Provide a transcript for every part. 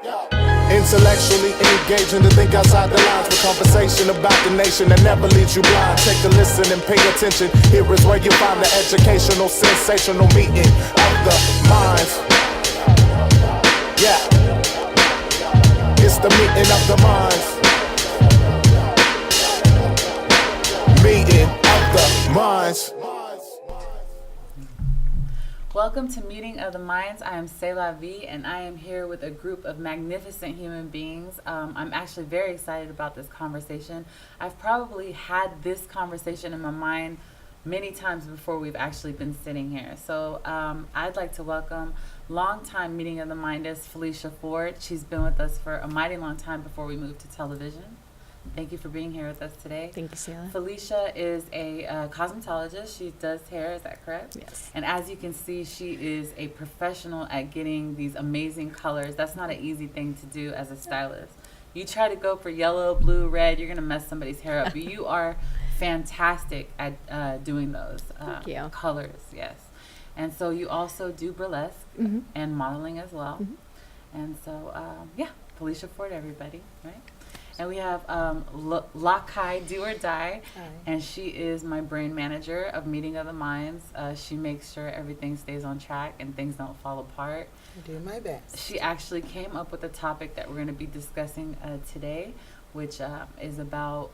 Intellectually engaging to think outside the lines with conversation about the nation that never leaves you blind. Take a listen and pay attention. Here is where you find the educational, sensational meeting of the minds. Yeah, it's the meeting of the minds. Meeting of the minds. Welcome to Meeting of the Minds. I am Selah V, and I am here with a group of magnificent human beings. I'm actually very excited about this conversation. I've probably had this conversation in my mind many times before we've actually been sitting here. So I'd like to welcome longtime Meeting of the Minders, Felicia Ford. She's been with us for a mighty long time before we moved to television. Thank you for being here with us today. Thank you, Selah. Felicia is a cosmetologist. She does hair, is that correct? Yes. And as you can see, she is a professional at getting these amazing colors. That's not an easy thing to do as a stylist. You try to go for yellow, blue, red, you're going to mess somebody's hair up. But you are fantastic at doing those colors, yes. And so you also do burlesque and modeling as well. And so, Felicia Ford, everybody, right? And we have Lakai Do or Die, and she is my brain manager of Meeting of the Minds. She makes sure everything stays on track and things don't fall apart. I do my best. She actually came up with a topic that we're going to be discussing today, which is about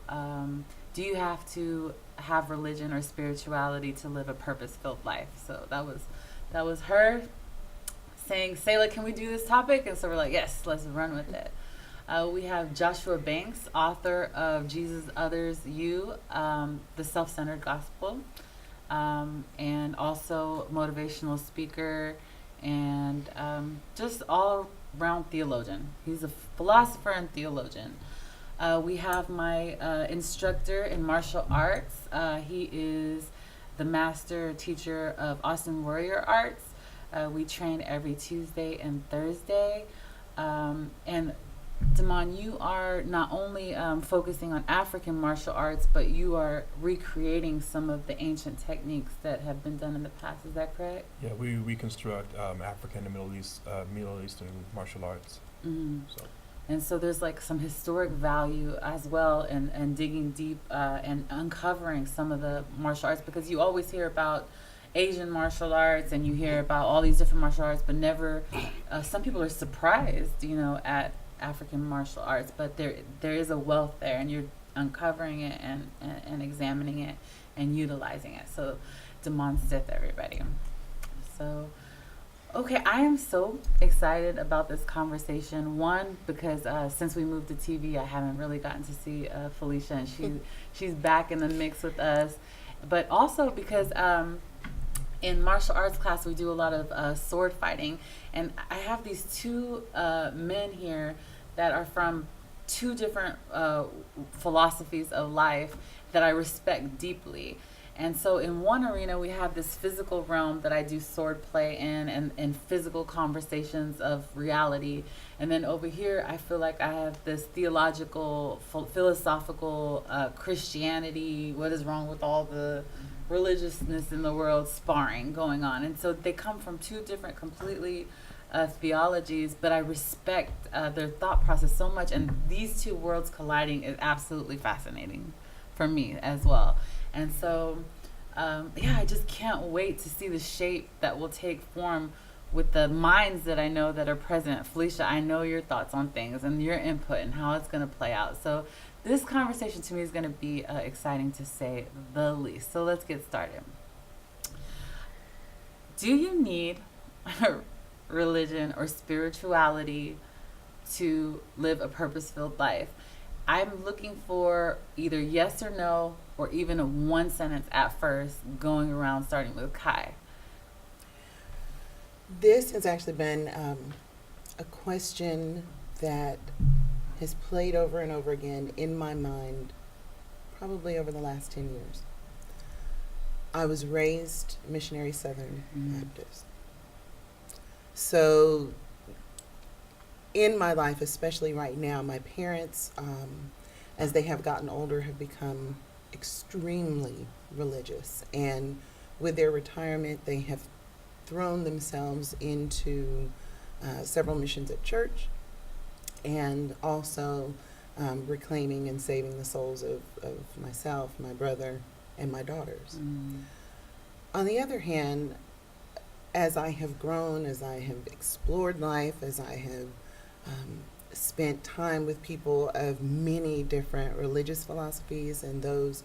do you have to have religion or spirituality to live a purpose-filled life? So that was her saying, Selah, can we do this topic? And so we're like, yes, let's run with it. We have Joshua Banks, author of Jesus, Others, You, The Self-Centered Gospel, and also motivational speaker and just all-around theologian. He's a philosopher and theologian. We have my instructor in martial arts. He is the master teacher of Austin Warrior Arts. We train every Tuesday and Thursday. And Damon, you are not only focusing on African martial arts, but you are recreating some of the ancient techniques that have been done in the past. Is that correct? Yeah, we reconstruct African and Middle Eastern martial arts. And so there's like some historic value as well and digging deep and uncovering some of the martial arts, because you always hear about Asian martial arts and you hear about all these different martial arts, but never, some people are surprised, at African martial arts, but there is a wealth there, and you're uncovering it and examining it and utilizing it. So Damon Stith, everybody. So okay, I am so excited about this conversation. One, because since we moved to TV, I haven't really gotten to see Felicia, and she's back in the mix with us. But also because in martial arts class, we do a lot of sword fighting, and I have these two men here that are from two different philosophies of life that I respect deeply. And so in one arena, we have this physical realm that I do sword play in and physical conversations of reality. And then over here, I feel like I have this theological, philosophical Christianity, what is wrong with all the religiousness in the world sparring going on. And so they come from two different completely theologies, but I respect their thought process so much. And these two worlds colliding is absolutely fascinating for me as well. And so, I just can't wait to see the shape that will take form with the minds that I know that are present. Felicia, I know your thoughts on things and your input and how it's going to play out. So this conversation to me is going to be exciting, to say the least. So let's get started. Do you need religion or spirituality to live a purpose-filled life? I'm looking for either yes or no, or even a one sentence at first, going around starting with Kai. This has actually been a question that has played over and over again in my mind probably over the last 10 years. I was raised missionary Southern Baptist. So in my life, especially right now, my parents, as they have gotten older, have become extremely religious. And with their retirement, they have thrown themselves into several missions at church, and also reclaiming and saving the souls of myself, my brother, and my daughters. On the other hand, as I have grown, as I have explored life, as I have spent time with people of many different religious philosophies and those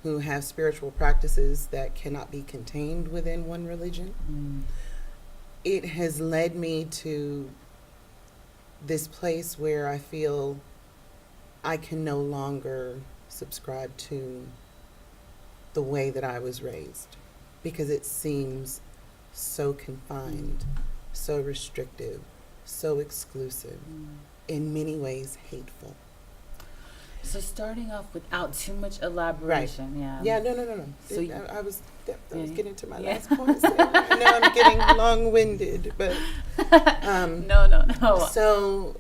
who have spiritual practices that cannot be contained within one religion, it has led me to this place where I feel I can no longer subscribe to the way that I was raised, because it seems so confined, so restrictive, so exclusive, in many ways hateful. So starting off without too much elaboration, yeah. Yeah, no. So I was getting to my Yeah. last point. So I know I'm getting long-winded, but no. So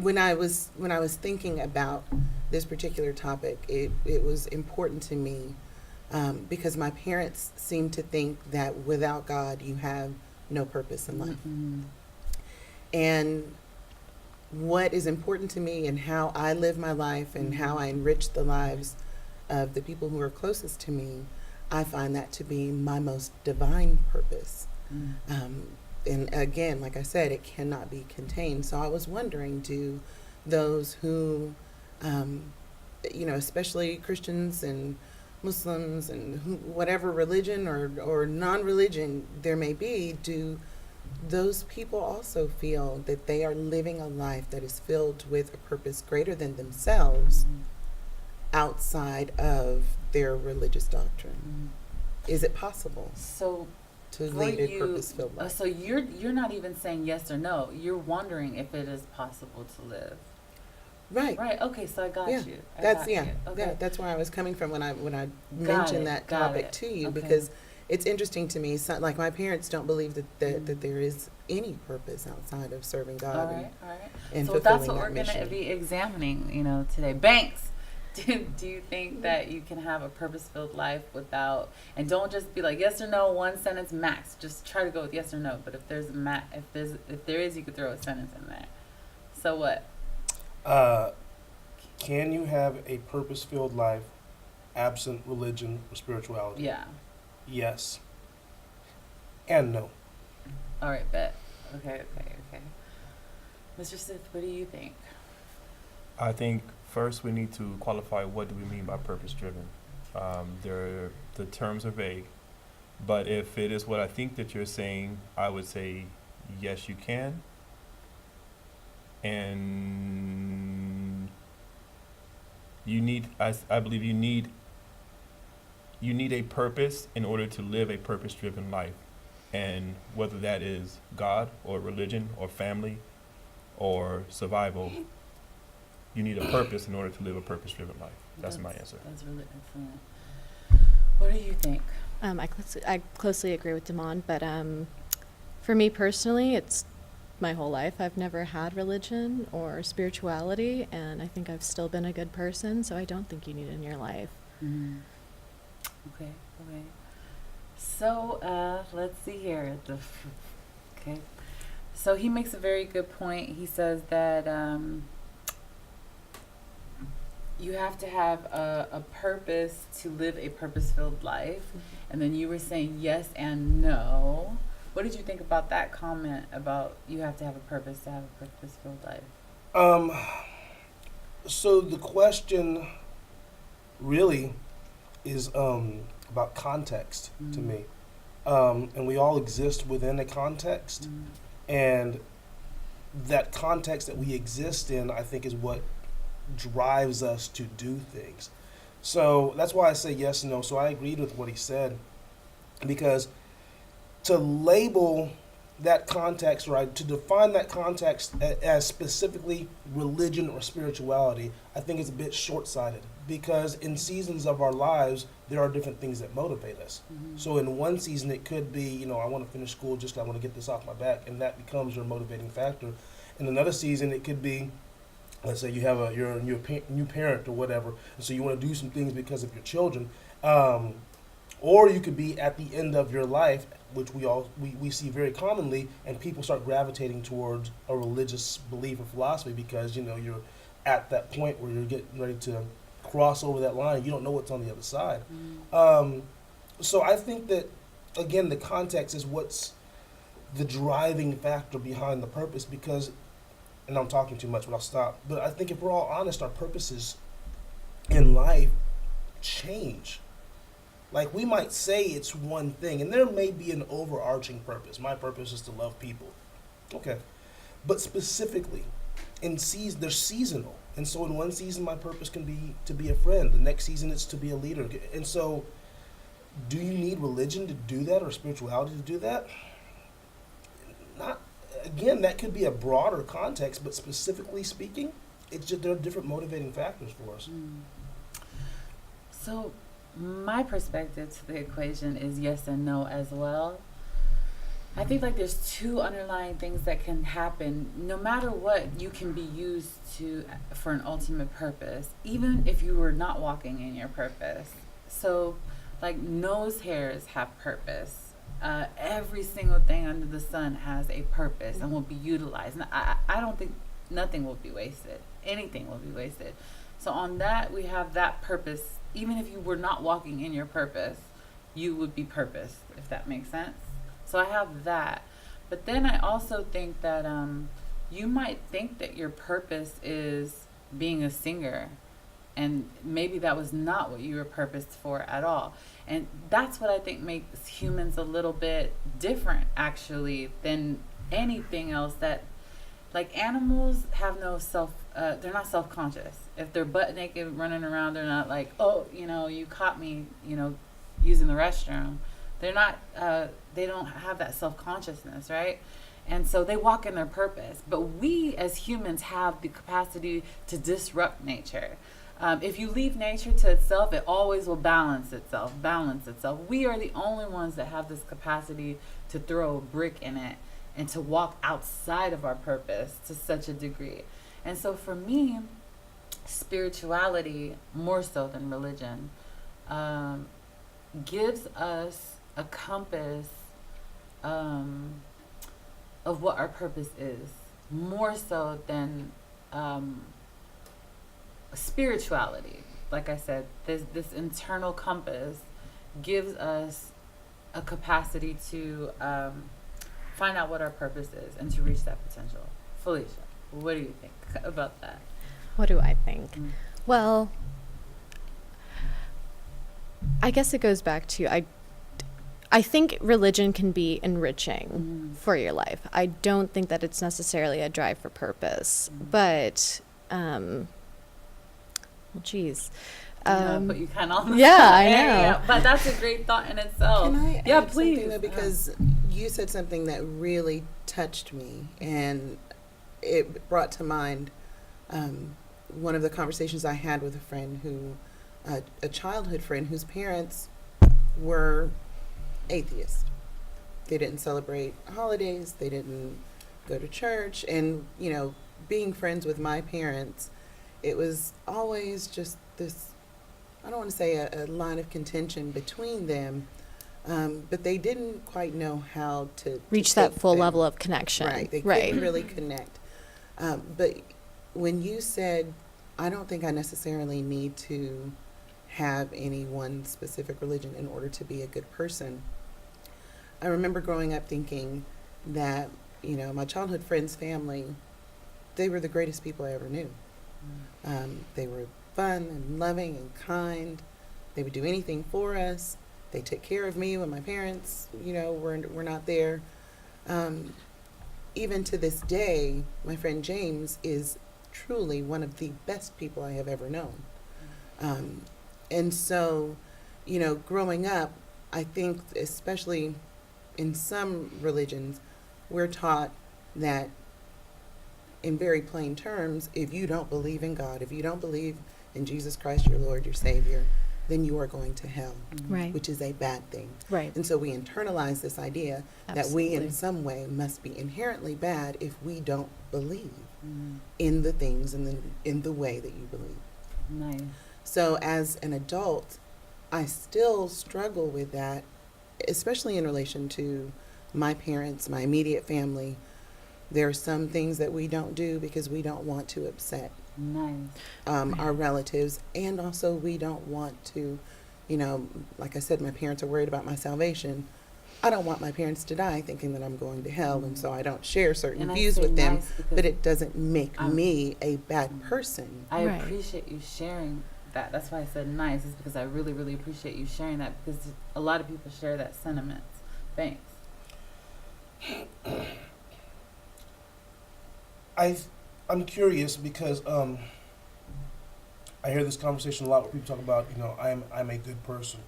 when I was thinking about this particular topic, it was important to me because my parents seemed to think that without God you have no purpose in life. And what is important to me and how I live my life and how I enrich the lives of the people who are closest to me, I find that to be my most divine purpose. And again, like I said, it cannot be contained. So I was wondering, do those who, especially Christians and Muslims and whatever religion or non-religion there may be, do those people also feel that they are living a life that is filled with a purpose greater than themselves outside of their religious doctrine? Is it possible to lead a purpose-filled life? So you're not even saying yes or no. You're wondering if it is possible to live. Right. Okay, so I got you. Okay. That's where I was coming from when I mentioned that topic to you, because it's interesting to me. So, like, my parents don't believe that there is any purpose outside of serving God. All right. And so fulfilling that's what that we're going to mission. be examining, today. Banks, do you think that you can have a purpose-filled life without? And don't just be like yes or no, one sentence max. Just try to go with yes or no. But if there's if there is, you could throw a sentence in there. So what? Can you have a purpose-filled life absent religion or spirituality? Yeah. Yes. And no. All right, bet. Okay. Mr. Sith, what do you think? I think first we need to qualify what do we mean by purpose-driven. The terms are vague, but if it is what I think that you're saying, I would say yes, you can. And you need, I believe you need a purpose in order to live a purpose-driven life. And whether that is God or religion or family or survival, you need a purpose in order to live a purpose-driven life. That's my answer. That's really excellent. What do you think? I closely agree with Damon, but for me personally, it's my whole life. I've never had religion or spirituality, and I think I've still been a good person, so I don't think you need it in your life. Okay. So, let's see here. Okay. So he makes a very good point. He says that you have to have a purpose to live a purpose-filled life. And then you were saying yes and no. What did you think about that comment about you have to have a purpose to have a purpose-filled life? So the question really is about context to me. And we all exist within a context. And that context that we exist in, I think, is what drives us to do things. So that's why I say yes and no. So I agreed with what he said, because to label that context, right, to define that context as specifically religion or spirituality, I think is a bit short-sighted, because in seasons of our lives, there are different things that motivate us. So in one season, it could be, I want to finish school, just I want to get this off my back, and that becomes your motivating factor. In another season, it could be, let's say you're a new parent or whatever, and so you want to do some things because of your children. Or you could be at the end of your life which we see very commonly, and people start gravitating towards a religious belief or philosophy because you're at that point where you're getting ready to cross over that line. You don't know what's on the other side. So I think that, again, the context is what's the driving factor behind the purpose, because, and I'm talking too much, but I'll stop. But I think if we're all honest, our purposes in life change. Like, we might say it's one thing, and there may be an overarching purpose. My purpose is to love people. Okay. But specifically, they're seasonal. And so in one season, my purpose can be to be a friend. The next season, it's to be a leader. And so, do you need religion to do that, or spirituality to do that? Not. Again, that could be a broader context, but specifically speaking, it's just there are different motivating factors for us. So, my perspective to the equation is yes and no as well. I think like there's two underlying things that can happen. No matter what, you can be used for an ultimate purpose, even if you were not walking in your purpose. So, like, nose hairs have purpose. Every single thing under the sun has a purpose and will be utilized. And I don't think nothing will be wasted. Anything will be wasted. So on that, we have that purpose. Even if you were not walking in your purpose, you would be purposed, if that makes sense. So I have that. But then I also think that you might think that your purpose is being a singer, and maybe that was not what you were purposed for at all. And that's what I think makes humans a little bit different, actually, than anything else. That, like, animals have no they're not self-conscious. If they're butt naked running around, they're not like, oh, you caught me, using the restroom. They're not, they don't have that self-consciousness, right? And so they walk in their purpose. But we as humans have the capacity to disrupt nature. If you leave nature to itself, it always will balance itself. We are the only ones that have this capacity to throw a brick in it and to walk outside of our purpose to such a degree. And so for me, spirituality, more so than religion, gives us a compass of what our purpose is, more so than spirituality. Like I said, this internal compass gives us a capacity to find out what our purpose is and to reach that potential. Felicia, what do you think about that? What do I think? Well, I guess it goes back to I think religion can be enriching for your life. I don't think that it's necessarily a drive for purpose, but well, geez. Put you kind of on the yeah, spot. I know. Yeah, but that's a great thought in itself. Can I yeah, add please. something, though, because you said something that really touched me, and it brought to mind one of the conversations I had with a friend a childhood friend whose parents were atheists. They didn't celebrate holidays. They didn't go to church. And, being friends with my parents, it was always just this, I don't want to say a line of contention between them, but they didn't quite know how to reach that full level of connection. Right. They couldn't really connect. But when you said, I don't think I necessarily need to have any one specific religion in order to be a good person, I remember growing up thinking that, my childhood friend's family, they were the greatest people I ever knew. They were fun and loving and kind. They would do anything for us. They took care of me when my parents, were not there. Even to this day, my friend James is truly one of the best people I have ever known. And so, growing up, I think especially in some religions, we're taught that in very plain terms, if you don't believe in God, if you don't believe in Jesus Christ, your Lord, your Savior, then you are going to hell, Right. which is a bad thing. Right. And so we internalize this idea that we in some way must be inherently bad if we don't believe in the things and in the way that you believe. Nice. So as an adult, I still struggle with that especially in relation to my parents, my immediate family, there are some things that we don't do because we don't want to upset Nice. our relatives, and also we don't want to, like I said, my parents are worried about my salvation. I don't want my parents to die thinking that I'm going to hell, and so I don't share certain And I views say with them, nice because but it doesn't make I'm- me a bad person. I Right. appreciate you sharing that. That's why I said nice, is because I really, really appreciate you sharing that, because a lot of people share that sentiment. Thanks. I'm curious because I hear this conversation a lot where people talk about, I'm a good person,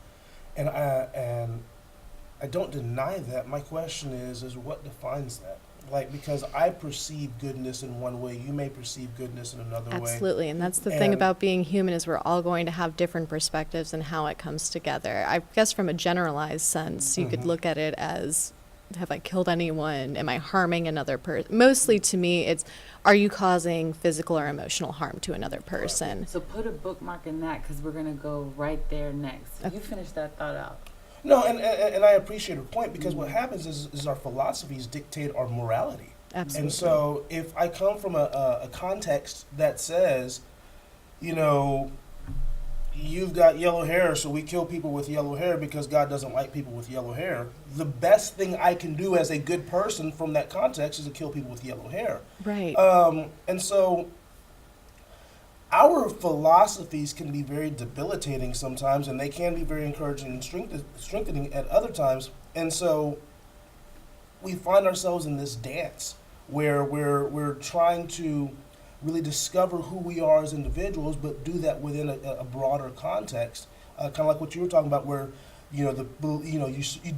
and I don't deny that. My question is what defines that? Like, because I perceive goodness in one way, you may perceive goodness in another way. Absolutely, and that's the thing And- about being human, is we're all going to have different perspectives and how it comes together. I guess from a generalized sense, you could Mhm. look at it as, have I killed anyone? Am I harming another person? Mostly to me, it's, are you causing physical or emotional harm to another person? So put a bookmark in that, because we're going to go right there next. Okay. You finish that thought out. No, and I appreciate her point, because what happens is our philosophies dictate our morality. Absolutely. And so if I come from a context that says, you've got yellow hair, so we kill people with yellow hair because God doesn't like people with yellow hair, the best thing I can do as a good person from that context is to kill people with yellow hair. Right. And so our philosophies can be very debilitating sometimes, and they can be very encouraging and strengthening at other times. And so we find ourselves in this dance where we're trying to really discover who we are as individuals, but do that within a broader context, kind of like what you were talking about, where you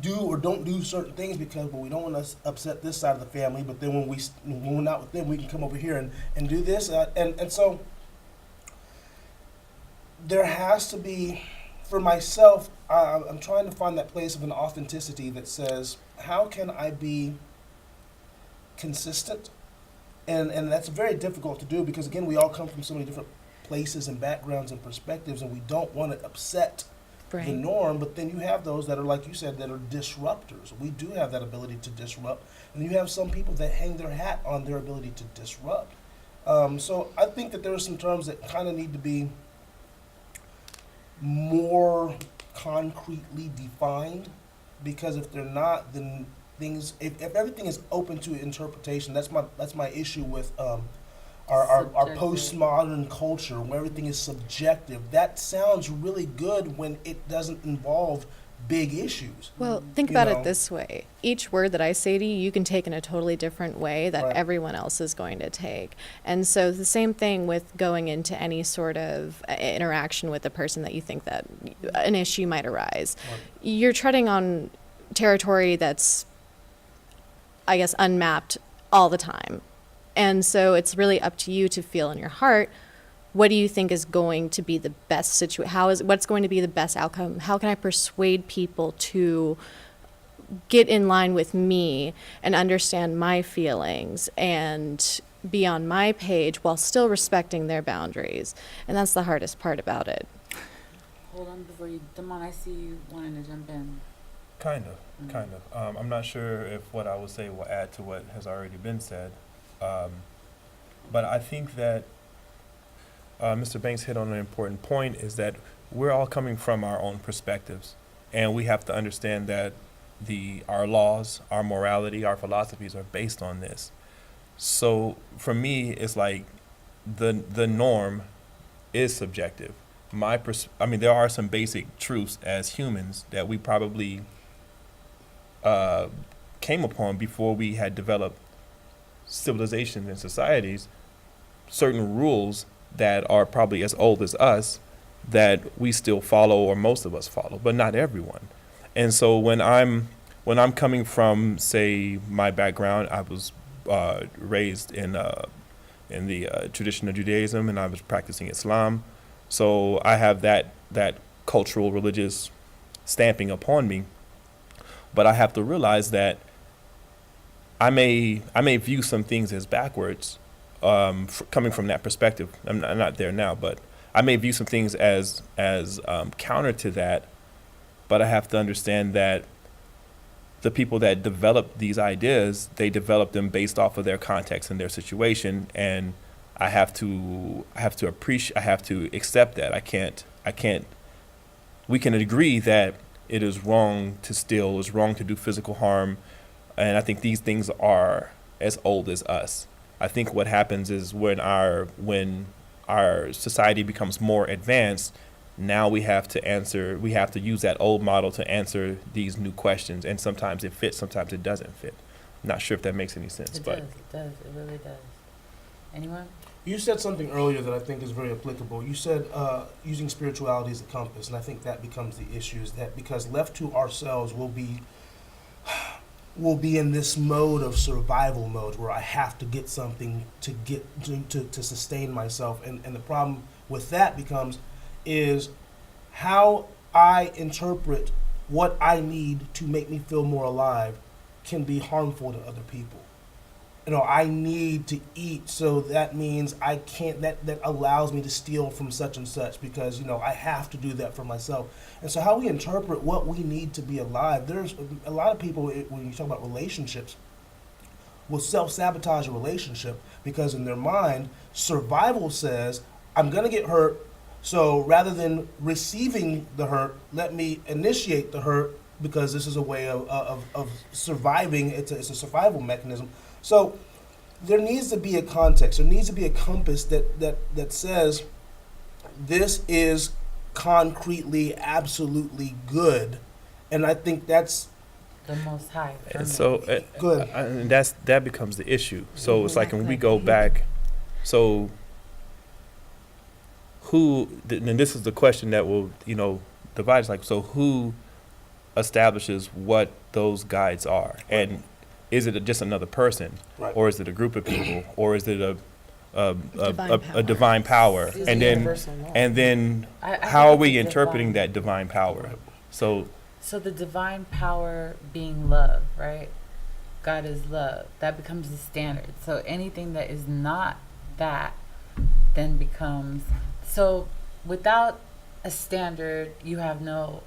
do or don't do certain things because, well, we don't want to upset this side of the family, but then when we're not with them, we can come over here and do this, and so there has to be, for myself, I'm trying to find that place of an authenticity that says, how can I be consistent? And that's very difficult to do, because again, we all come from so many different places and backgrounds and perspectives, and we don't want to upset the Right. norm. But then you have those that are, like you said, that are disruptors. We do have that ability to disrupt, and you have some people that hang their hat on their ability to disrupt. So I think that there are some terms that kind of need to be more concretely defined, because if they're not, then if everything is open to interpretation, that's my issue with our Subjective. postmodern culture, where everything is subjective. That sounds really good when it doesn't involve big issues. Well, think You about know? it this way. Each word that I say to you, you can take in a totally different way that Right. everyone else is going to take. And so the same thing with going into any sort of interaction with a person that you think that an issue might arise. Right. You're treading on territory that's, I guess, unmapped all the time. And so it's really up to you to feel in your heart, what do you think is going to be the best situation? What's going to be the best outcome? How can I persuade people to get in line with me and understand my feelings and be on my page while still respecting their boundaries? And that's the hardest part about it. Hold on before you, Damon, I see you wanting to jump in. Kind of. I'm not sure if what I will say will add to what has already been said. But I think that Mr. Banks hit on an important point, is that we're all coming from our own perspectives. And we have to understand that our laws, our morality, our philosophies are based on this. So for me, it's like the norm is subjective. There are some basic truths as humans that we probably came upon before we had developed civilizations and societies, certain rules that are probably as old as us that we still follow, or most of us follow, but not everyone. And so when I'm coming from, say, my background, I was raised in the tradition of Judaism, and I was practicing Islam. So I have that cultural, religious stamping upon me. But I have to realize that I may view some things as backwards, coming from that perspective. I'm not there now, but I may view some things as counter to that. But I have to understand that the people that develop these ideas, they develop them based off of their context and their situation, and I have to appreciate, I have to accept that. I can't. We can agree that it is wrong to steal, it's wrong to do physical harm, and I think these things are as old as us. I think what happens is when our society becomes more advanced, now we have to use that old model to answer these new questions, and sometimes it fits, sometimes it doesn't fit. I'm not sure if that makes any sense. It does, it really does. Anyone? You said something earlier that I think is very applicable. You said using spirituality as a compass, and I think that becomes the issue, is that because left to ourselves, we'll be in this mode of survival mode where I have to get something to sustain myself, and the problem with that is how I interpret what I need to make me feel more alive can be harmful to other people. I need to eat, so that means I can't, that allows me to steal from such and such because, I have to do that for myself. And so how we interpret what we need to be alive, there's a lot of people, when you talk about relationships, will self-sabotage a relationship because in their mind, survival says, I'm going to get hurt, so rather than receiving the hurt, let me initiate the hurt because this is a way of surviving. It's a survival mechanism. So there needs to be a context. There needs to be a compass that says this is concretely, absolutely good. And I think that's The Most High. And so good. and that becomes the issue. So it's like when we go back, so and this is the question that will, divide. It's like, so who establishes what those guides are? And is it just another person, Right. or is it a group of people, or is it a Divine divine power? It's And a then, universal law. and then, I how are think we it's interpreting divine. that divine power? So So the divine power being love, right? God is love. That becomes the standard. So anything that is not that then becomes... So without a standard, you have no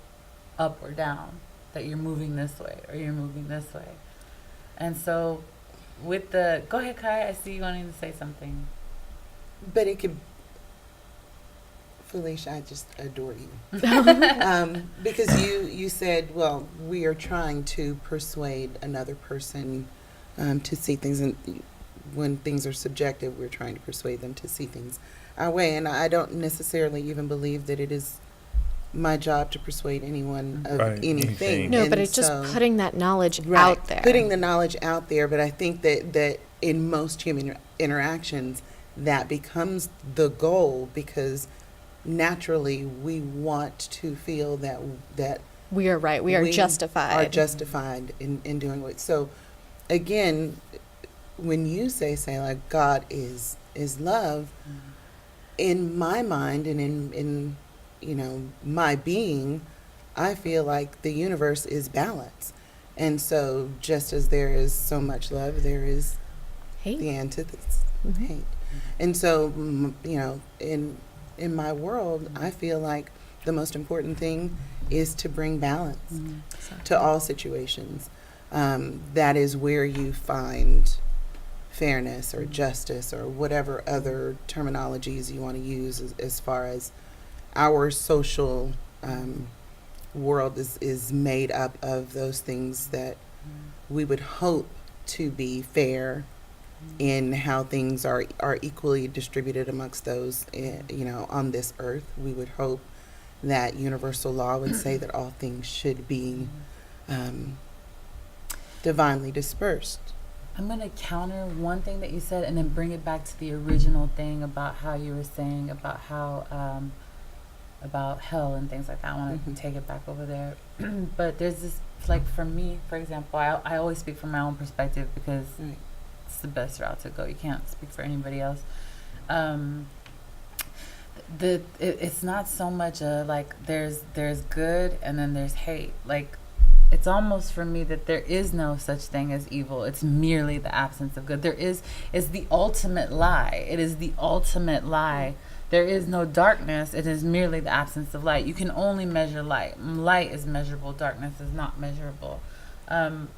up or down, that you're moving this way or you're moving this way. And so with the... Go ahead, Kai. I see you wanting to say something. But it could, Felicia, I just adore you. Because you said, well, we are trying to persuade another person to see things, and when things are subjective, we're trying to persuade them to see things our way. And I don't necessarily even believe that it is my job to persuade anyone of Right, anything. No, And but it's just so- putting that knowledge Right, out there. putting the knowledge out there. But I think that in most human interactions, that becomes the goal, because naturally we want to feel that We are right. We are justified. are justified in doing what. So again, when you say like God is love, in my mind and in my being, I feel like the universe is balance. And so just as there is so much love, there is Hate. the antithesis, Mhm. hate. And so in my world, I feel like the most important thing is to bring balance to all situations. That is where you find fairness or justice or whatever other terminologies you want to use as far as our social world is made up of those things that we would hope to be fair in how things are equally distributed amongst those on this earth. We would hope that universal law would say that all things should be divinely dispersed. I'm going to counter one thing that you said and then bring it back to the original thing about how you were saying about how about hell and things like that. I want to take it back over there. But there's this, like for me, for example, I always speak from my own perspective because Right. it's the best route to go. You can't speak for anybody else. It's not so much like there's good and then there's hate. Like it's almost for me that there is no such thing as evil. It's merely the absence of good. There is the ultimate lie. It is the ultimate lie. There is no darkness. It is merely the absence of light. You can only measure light. Light is measurable. Darkness is not measurable. um,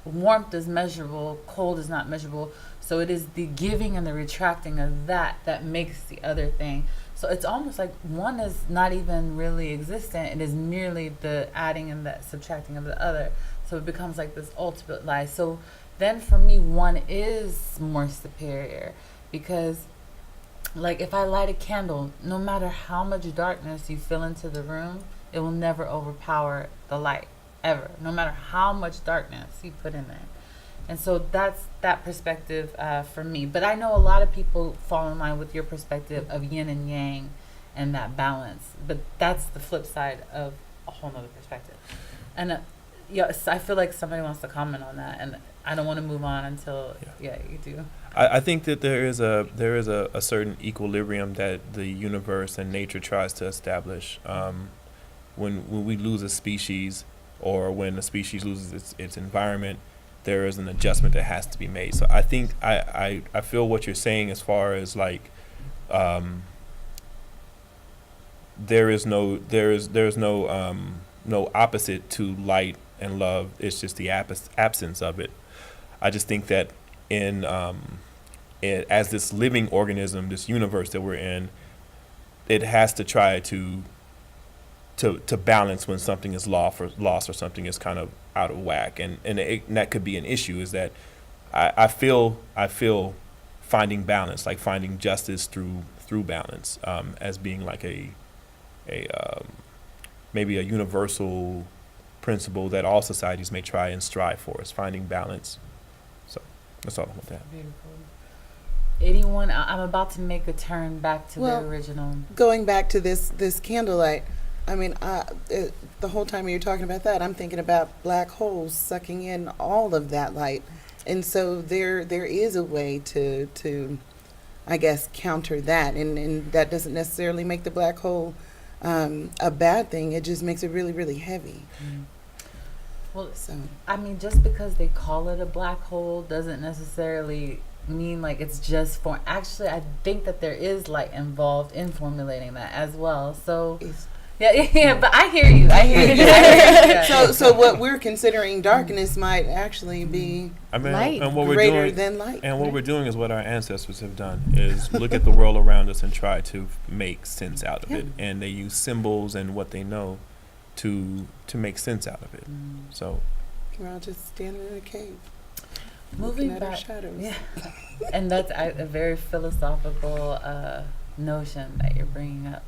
warmth is measurable, cold is not measurable. So it is the giving and the retracting of that makes the other thing. So it's almost like one is not even really existent. It is merely the adding and the subtracting of the other. So it becomes like this ultimate lie. So then for me, one is more superior, because like if I light a candle, no matter how much darkness you fill into the room, it will never overpower the light, ever, no matter how much darkness you put in there. And so that's that perspective for me. But I know a lot of people fall in line with your perspective of yin and yang and that balance. But that's the flip side of a whole nother perspective. And yes, I feel like somebody wants to comment on that, and I don't want to move on until you do. I think that there is a certain equilibrium that the universe and nature tries to establish. When we lose a species, or when a species loses its environment, there is an adjustment that has to be made. So I think I feel what you're saying as far as like there is no opposite to light and love. It's just the absence of it. I just think that as this living organism, this universe that we're in, it has to try to balance when something is lost or something is kind of out of whack, and that could be an issue. Is that I feel finding balance, like finding justice through balance, as being like a maybe a universal principle that all societies may try and strive for, is finding balance. So that's all I want to have. Beautiful. Anyone? I'm about to make a turn back to the original. Going back to this candlelight, I mean, the whole time you're talking about that, I'm thinking about black holes sucking in all of that light. And so there is a way to I guess, counter that. And that doesn't necessarily make the black hole a bad thing. It just makes it really, really heavy. Mm. Well, So I mean, just because they call it a black hole doesn't necessarily mean like it's just for. Actually, I think that there is light involved in formulating that as well. So. it's Yeah, but I hear you. Yeah. so what we're considering darkness might actually be I mean, Light. and what we're greater doing, than light. and what we're doing is what our ancestors have done: is look at the world around us and try to make sense out of it. And they use symbols and what they know to make sense out of it. So We're all just standing in a cave, Moving looking at our back, shadows. yeah, and that's a very philosophical notion that you're bringing up.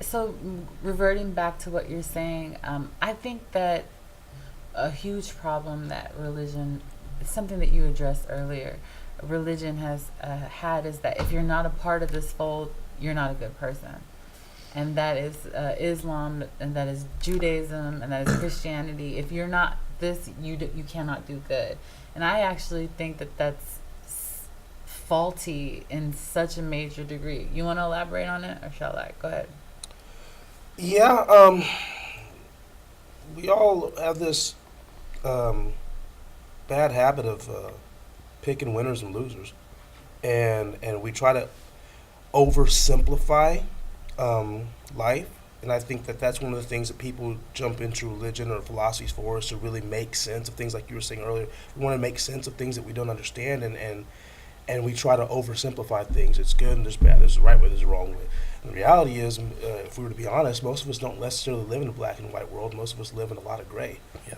So, reverting back to what you're saying, I think that a huge problem that religion, something that you addressed earlier, religion has had, is that if you're not a part of this fold, you're not a good person. And that is Islam, and that is Judaism, and that is Christianity. If you're not this, you cannot do good. And I actually think that that's faulty in such a major degree. You want to elaborate on it, or shall I? Go ahead. Yeah, we all have this bad habit of picking winners and losers, and we try to oversimplify life. And I think that that's one of the things that people jump into religion or philosophies for, is to really make sense of things, like you were saying earlier. We want to make sense of things that we don't understand, and we try to oversimplify things. It's good and there's bad, there's the right way, there's the wrong way. And the reality is, if we were to be honest, most of us don't necessarily live in a black and white world. Most of us live in a lot of gray. Yeah.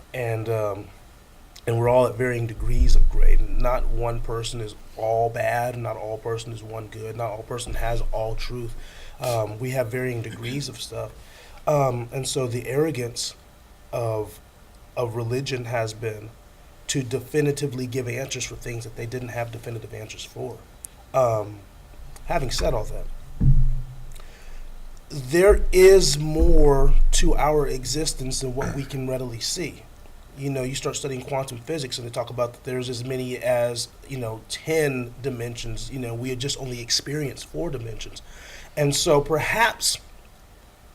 And we're all at varying degrees of gray. Not one person is all bad, not all person is one good, not all person has all truth. We have varying degrees of stuff. And so the arrogance of religion has been to definitively give answers for things that they didn't have definitive answers for. Having said all that, there is more to our existence than what we can readily see. You know, you start studying quantum physics and they talk about that there's as many as, 10 dimensions. We had just only experienced 4 dimensions. And so perhaps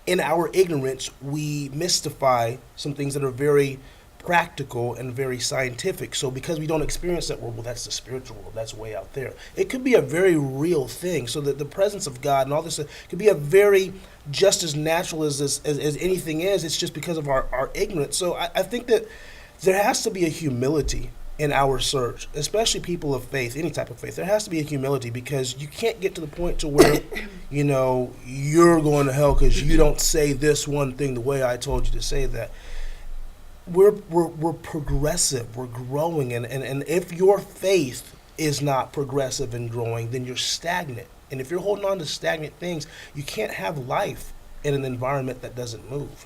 in our ignorance, we mystify some things that are very practical and very scientific. So because we don't experience that world, well, that's the spiritual world, that's way out there. It could be a very real thing. So that the presence of God and all this could be a very just as natural as anything is. It's just because of our ignorance. So I think that there has to be a humility in our search, especially people of faith, any type of faith. There has to be a humility, because you can't get to the point to where, you're going to hell because you don't say this one thing the way I told you to say that. We're progressive, we're growing, and if your faith is not progressive and growing, then you're stagnant. And if you're holding on to stagnant things, you can't have life in an environment that doesn't move.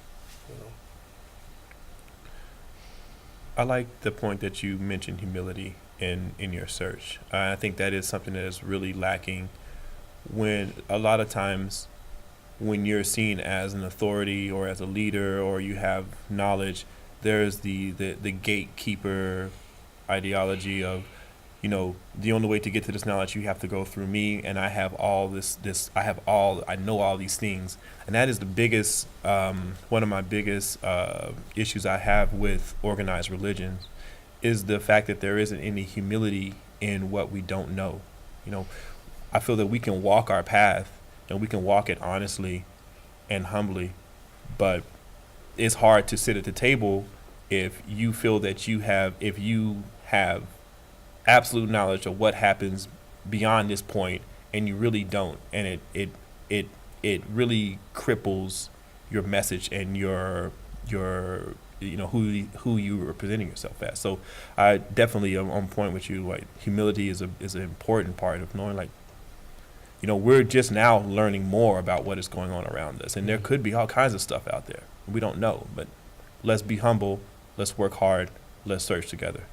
I like the point that you mentioned humility in your search. I think that is something that is really lacking when a lot of times when you're seen as an authority or as a leader or you have knowledge, there's the gatekeeper ideology of, the only way to get to this knowledge, you have to go through me, and I have all I know all these things. And that is the biggest, one of my biggest issues I have with organized religions is the fact that there isn't any humility in what we don't know. I feel that we can walk our path and we can walk it honestly and humbly, but it's hard to sit at the table if you feel that if you have absolute knowledge of what happens beyond this point and you really don't, and it really cripples your message and your who you are presenting yourself as. So I definitely am on point with you. Like, humility is an important part of knowing, like, we're just now learning more about what is going on around us, and there could be all kinds of stuff out there we don't know, but let's be humble, let's work hard, let's search together.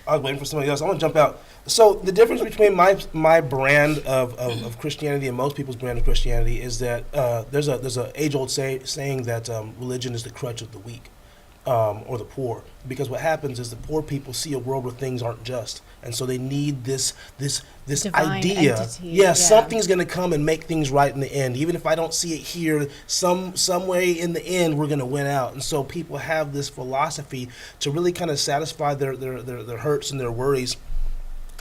I was waiting for somebody else. I want to jump out. So the difference between my brand of Christianity and most people's brand of Christianity is that there's a age-old saying that religion is the crutch of the weak, or the poor. Because what happens is the poor people see a world where things aren't just, and so they need this Divine idea. entity, Yeah, yeah. something's going to come and make things right in the end. Even if I don't see it here, some way in the end we're going to win out. And so people have this philosophy to really kind of satisfy their hurts and their worries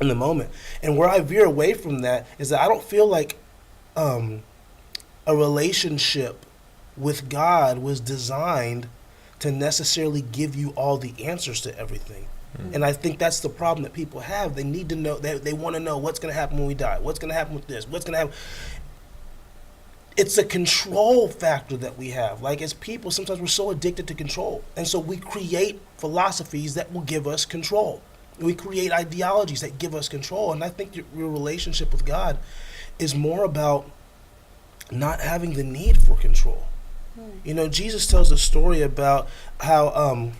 in the moment. And where I veer away from that is that I don't feel like a relationship with God was designed to necessarily give you all the answers to everything. And I think that's the problem that people have. They need to know, they want to know what's going to happen when we die, what's going to happen with this, what's going to happen. It's a control factor that we have. Like, as people, sometimes we're so addicted to control. And so we create philosophies that will give us control. We create ideologies that give us control. And I think your relationship with God is more about not having the need for control. Jesus tells a story about how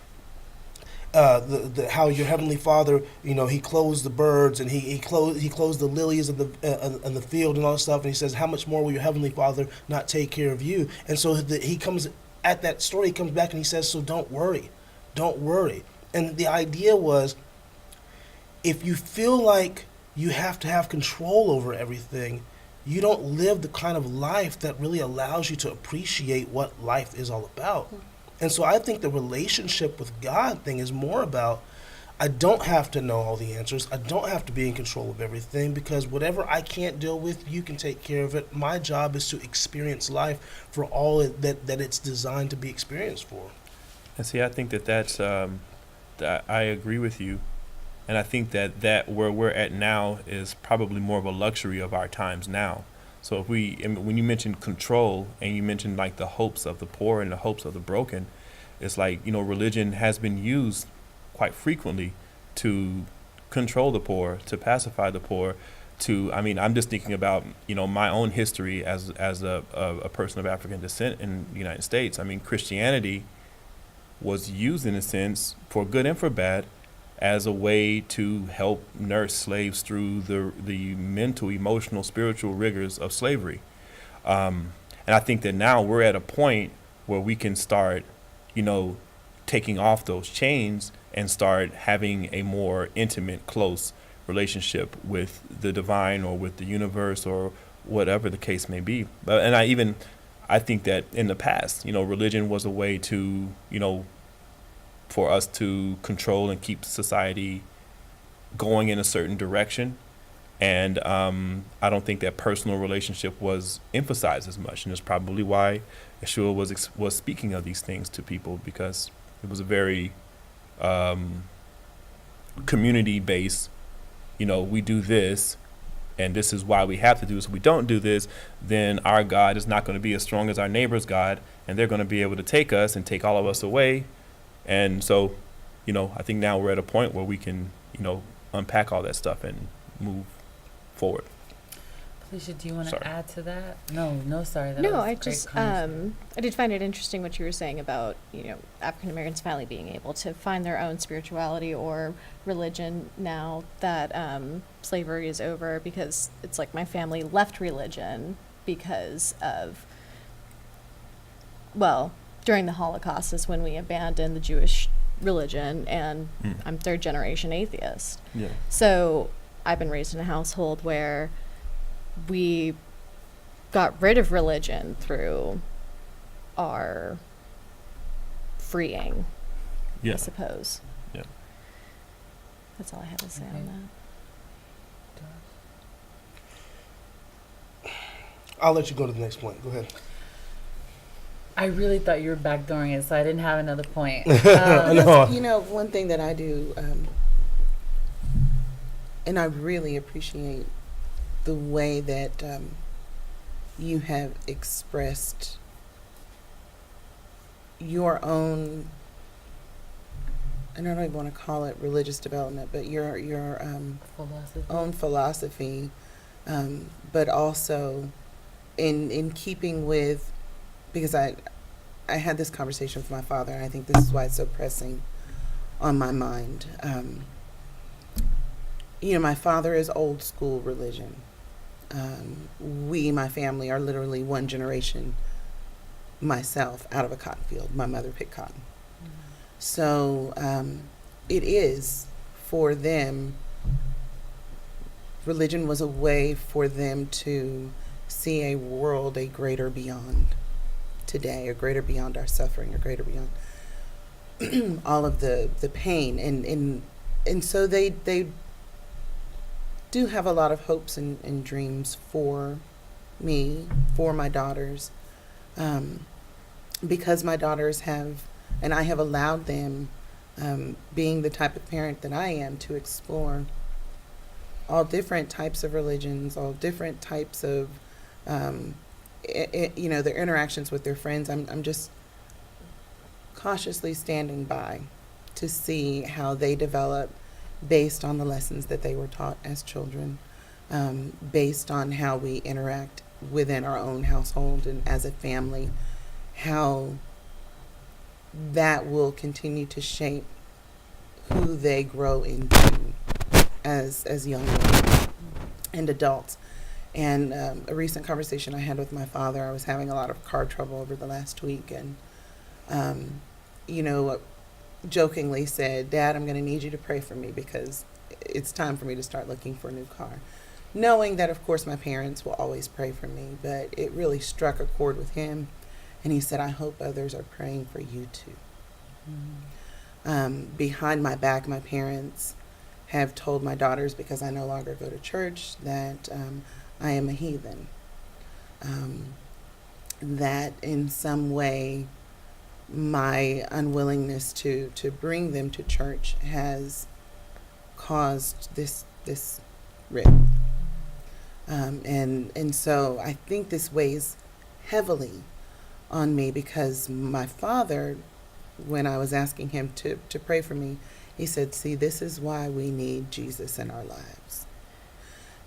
how your heavenly Father, he clothes the birds and he clothes the lilies of the field and all that stuff, and he says, how much more will your heavenly Father not take care of you? And so he comes at that story, he comes back and he says, so don't worry. And the idea was, if you feel like you have to have control over everything, you don't live the kind of life that really allows you to appreciate what life is all about. And so I think the relationship with God thing is more about, I don't have to know all the answers. I don't have to be in control of everything, because whatever I can't deal with, you can take care of it. My job is to experience life for all that it's designed to be experienced for. And see, I think that's that I agree with you. And I think that where we're at now is probably more of a luxury of our times now. So when you mentioned control and you mentioned like the hopes of the poor and the hopes of the broken, it's like, religion has been used quite frequently to control the poor, to pacify the poor, I'm just thinking about, my own history as a person of African descent in the United States. Christianity was used in a sense, for good and for bad, as a way to help nurse slaves through the mental, emotional, spiritual rigors of slavery. And I think that now we're at a point where we can start, taking off those chains and start having a more intimate, close relationship with the divine or with the universe or whatever the case may be. And I think that in the past, religion was a way to, for us to control and keep society going in a certain direction. And I don't think that personal relationship was emphasized as much, and that's probably why Yeshua was speaking of these things to people, because it was a very community-based. We do this, and this is why we have to do this. If we don't do this, then our God is not going to be as strong as our neighbor's God, and they're going to be able to take us and take all of us away. And so, I think now we're at a point where we can, unpack all that stuff and move forward. Felicia, do you want Sorry. to add to that? No, sorry. That No, was I great just conversation. I did find it interesting what you were saying about African Americans finally being able to find their own spirituality or religion now that slavery is over, because it's like my family left religion because of, well, during the Holocaust is when we abandoned the Jewish religion, and I'm third generation atheist. Yeah. So I've been raised in a household where we got rid of religion through our freeing, I Yeah. suppose. Yeah. That's all I had to say Okay. on that. I'll let you go to the next point. Go ahead. I really thought you were backdooring it, so I didn't have another point. No. One thing that I do, and I really appreciate the way that you have expressed your own, and I don't even want to call it religious development, but your Philosophy. own philosophy, but also in keeping with, because I had this conversation with my father, and I think this is why it's so pressing on my mind. My father is old school religion. My family, are literally one generation, myself, out of a cotton field. My mother picked cotton. So it is, for them, religion was a way for them to see a world, a greater beyond today, a greater beyond our suffering, a greater beyond all of the pain. And so they do have a lot of hopes and dreams for me, for my daughters, because my daughters have, and I have allowed them, being the type of parent that I am, to explore all different types of religions, all different types of, their interactions with their friends. I'm just cautiously standing by to see how they develop based on the lessons that they were taught as children, based on how we interact within our own household and as a family, how that will continue to shape who they grow into as young women and adults. And a recent conversation I had with my father, I was having a lot of car trouble over the last week, and jokingly said, "Dad, I'm going to need you to pray for me because it's time for me to start looking for a new car." Knowing that, of course, my parents will always pray for me, but it really struck a chord with him. And he said, "I hope others are praying for you too." Behind my back, my parents have told my daughters, because I no longer go to church, that I am a heathen. That in some way, my unwillingness to bring them to church has caused this rift. And so I think this weighs heavily on me, because my father, when I was asking him to pray for me, he said, "See, this is why we need Jesus in our lives."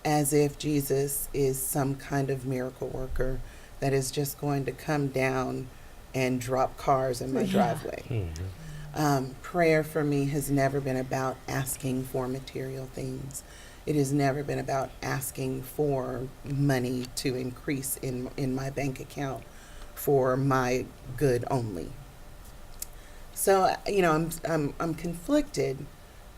As if Jesus is some kind of miracle worker that is just going to come down and drop cars in my driveway. Prayer for me has never been about asking for material things. It has never been about asking for money to increase in my bank account for my good only. So, I'm conflicted,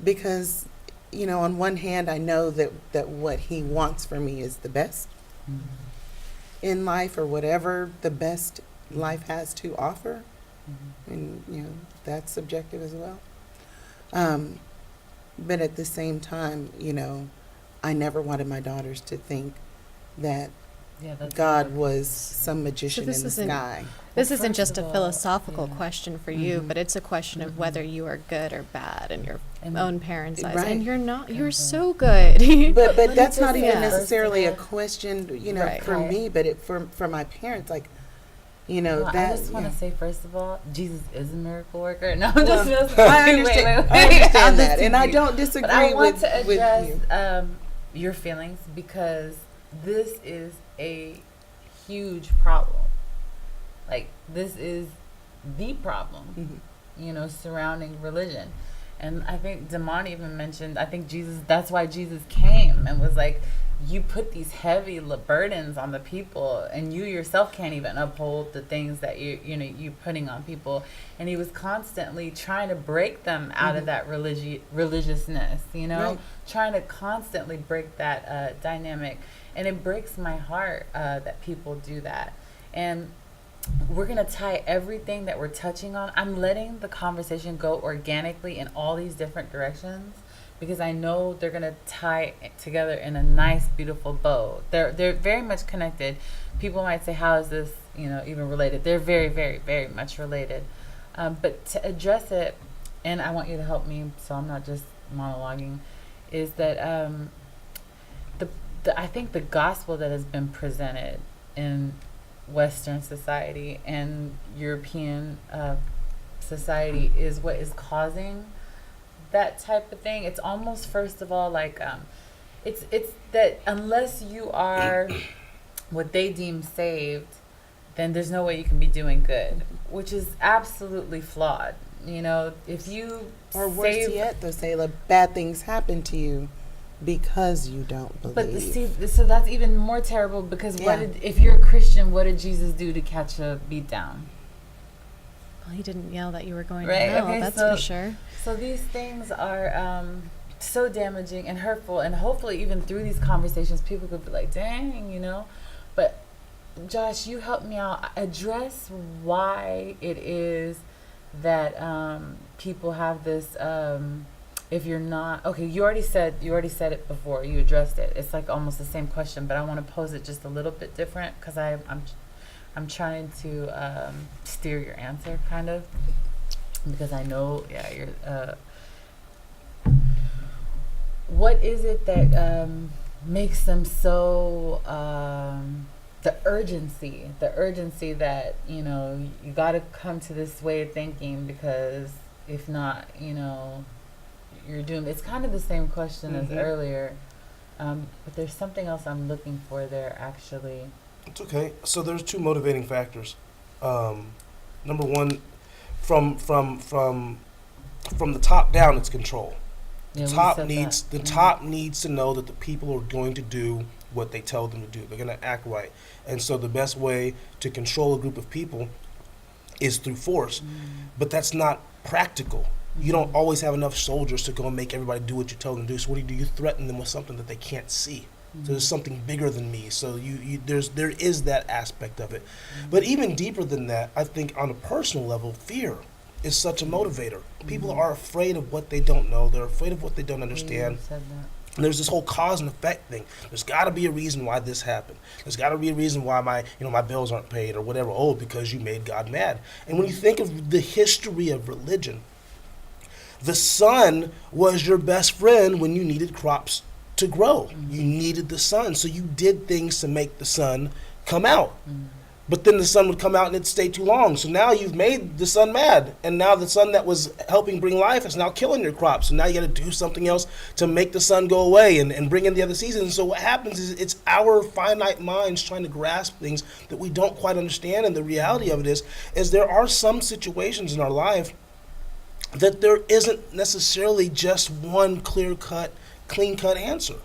because, on one hand, I know that what he wants for me is the best in life, or whatever the best life has to offer. And, that's subjective as well. But at the same time, I never wanted my daughters to think that Yeah, that's God another was piece. some magician this in the isn't- sky. This Well, isn't first just a of all, philosophical yeah. question for you, Mhm. but it's a question of Mhm. whether you are good or bad in your And- own parents' eyes. Right. And you're not. You're Okay. so good. But let me that's just not say even first of necessarily a all- question, Right. for Right. me, but for my parents, like, Well, I that. just want to yeah. say, first of all, Jesus is a miracle worker. No, I'm Well, just I wait, understand. wait, I wait. understand I'm that, just and I teasing you. don't disagree But I want with to address you. your feelings because this is a huge problem. Like, this is the problem, Mhm. surrounding religion. And I think Damon even mentioned, I think Jesus, that's why Jesus came and was like, you put these heavy burdens on the people and you yourself can't even uphold the things that you're putting on people. And he was constantly trying to break them out of Mhm. that religiousness, Right. trying to constantly break that dynamic. And it breaks my heart that people do that. And we're going to tie everything that we're touching on. I'm letting the conversation go organically in all these different directions because I know they're going to tie together in a nice, beautiful bow. They're very much connected. People might say, how is this, even related? They're very, very, very much related. But to address it, and I want you to help me so I'm not just monologuing, is that I think the gospel that has been presented in Western society and European society is what is causing that type of thing. It's almost, first of all, like it's that unless you are what they deem saved, then there's no way you can be doing good, which is absolutely flawed. If you Or worse save, yet, they'll say like bad things happen to you because you don't believe. but so that's even more terrible because Yeah. if you're a Christian, what did Jesus do to catch a beat down? Well, he didn't yell that you were going Right, to hell. okay, That's so- for sure. So these things are so damaging and hurtful, and hopefully even through these conversations people could be like, dang, but Josh, you helped me out. Address why it is that people have this if you're not okay, you already said it before, you addressed it. It's like almost the same question, but I want to pose it just a little bit different because I'm trying to steer your answer kind of, because I know you're what is it that makes them so the urgency that you got to come to this way of thinking because if not you're doomed. It's kind of the same question as Mhm. earlier, but there's something else I'm looking for there actually. It's okay. So there's two motivating factors. Number one, from the top down, it's control. Yeah, we Top said needs that. the Mhm. top needs to know that the people are going to do what they tell them to do. They're going to act right, and so the best way to control a group of people is through force. But that's not practical. You don't always have enough soldiers to go and make everybody do what you tell them to do. So what do? You threaten them with something that they can't see. So there's something bigger than me. So there is that aspect of it. But even deeper than that, I think on a personal level, fear is such a motivator. People are afraid of what they don't know. They're afraid of what they don't understand. You said that. And there's this whole cause and effect thing. There's got to be a reason why this happened. There's got to be a reason why my bills aren't paid or whatever. Oh, because you made God mad. And when you think of the history of religion, the sun was your best friend when you needed crops to grow. You needed the sun, so you did things to make the sun come out. But then the sun would come out and it'd stay too long. So now you've made the sun mad. And now the sun that was helping bring life is now killing your crops. So now you got to do something else to make the sun go away and bring in the other seasons. So what happens is it's our finite minds trying to grasp things that we don't quite understand. And the reality of it is there are some situations in our life that there isn't necessarily just one clean-cut answer.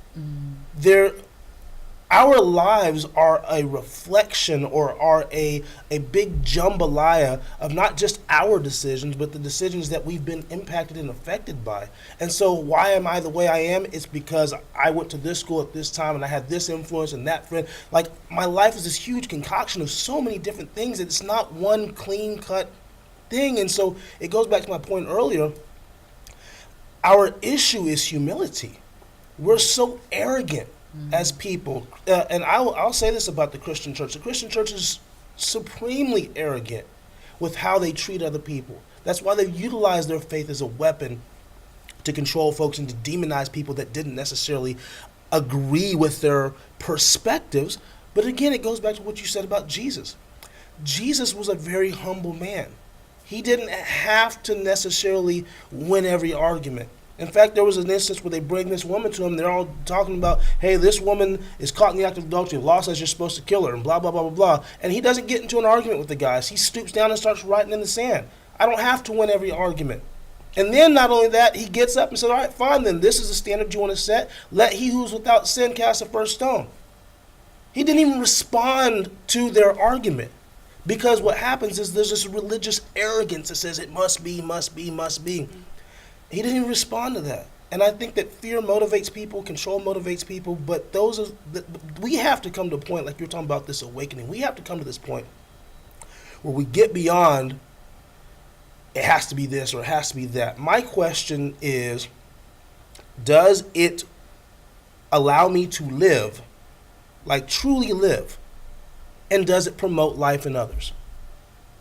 Our lives are a reflection or are a big jambalaya of not just our decisions, but the decisions that we've been impacted and affected by. And so why am I the way I am? It's because I went to this school at this time and I had this influence and that friend. Like, my life is this huge concoction of so many different things. It's not one clean-cut thing. And so it goes back to my point earlier. Our issue is humility. We're so arrogant as people. And I'll say this about the Christian church. The Christian church is supremely arrogant with how they treat other people. That's why they utilize their faith as a weapon to control folks and to demonize people that didn't necessarily agree with their perspectives. But again, it goes back to what you said about Jesus. Jesus was a very humble man. He didn't have to necessarily win every argument. In fact, there was an instance where they bring this woman to him. They're all talking about, hey, this woman is caught in the act of adultery. The law says you're supposed to kill her, and blah, blah, blah, blah, blah. And he doesn't get into an argument with the guys. He stoops down and starts writing in the sand. I don't have to win every argument. And then not only that, he gets up and says, all right, fine then. This is the standard you want to set. Let he who's without sin cast the first stone. He didn't even respond to their argument. Because what happens is there's this religious arrogance that says it must be, must be, must be. He didn't even respond to that. And I think that fear motivates people, control motivates people, but we have to come to a point, like you're talking about this awakening, we have to come to this point where we get beyond it has to be this or it has to be that. My question is, does it allow me to live, like truly live? And does it promote life in others?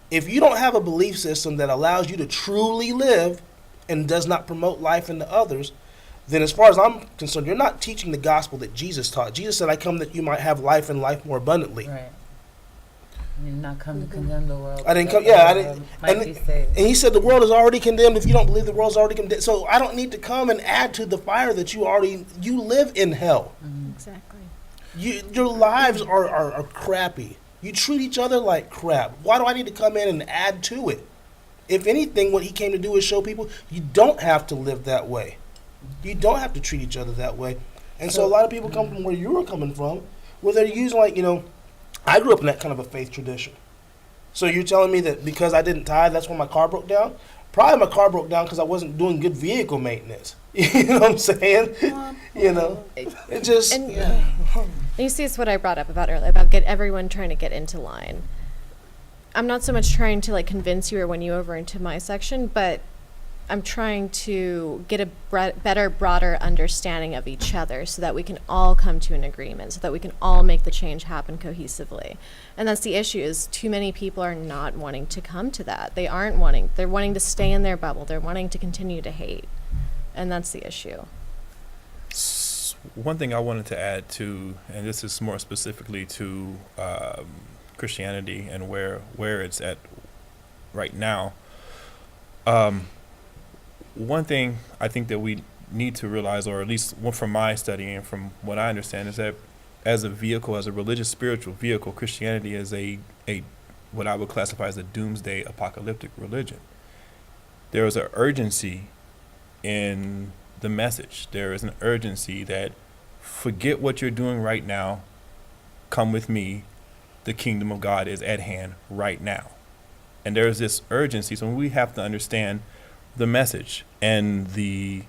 If you don't have a belief system that allows you to truly live and does not promote life into others, then as far as I'm concerned, you're not teaching the gospel that Jesus taught. Jesus said, I come that you might have life and life more abundantly. Right. You did not come to condemn the world. I didn't come, and he said the world is already condemned. If you don't believe the world's already condemned. So I don't need to come and add to the fire that you live in hell. Mm-hmm. Exactly. Your lives are crappy. You treat each other like crap. Why do I need to come in and add to it? If anything, what he came to do is show people you don't have to live that way. You don't have to treat each other that way. And so a lot of people come from where you were coming from, where they're using I grew up in that kind of a faith tradition. So you're telling me that because I didn't tithe, that's when my car broke down? Probably my car broke down because I wasn't doing good vehicle maintenance. You know what I'm saying? It just... And you see, it's what I brought up about earlier, about everyone trying to get into line. I'm not so much trying to convince you or win you over into my section, but I'm trying to get a better, broader understanding of each other so that we can all come to an agreement, so that we can all make the change happen cohesively. And that's the issue, is too many people are not wanting to come to that. They're wanting to stay in their bubble. They're wanting to continue to hate. And that's the issue. One thing I wanted to add to, and this is more specifically to Christianity and where it's at right now. One thing I think that we need to realize, or at least from my studying and from what I understand, is that as a vehicle, as a religious spiritual vehicle, Christianity is a what I would classify as a doomsday apocalyptic religion. There is an urgency in the message. There is an urgency that forget what you're doing right now, come with me, the kingdom of God is at hand right now. And there is this urgency, so we have to understand the message and the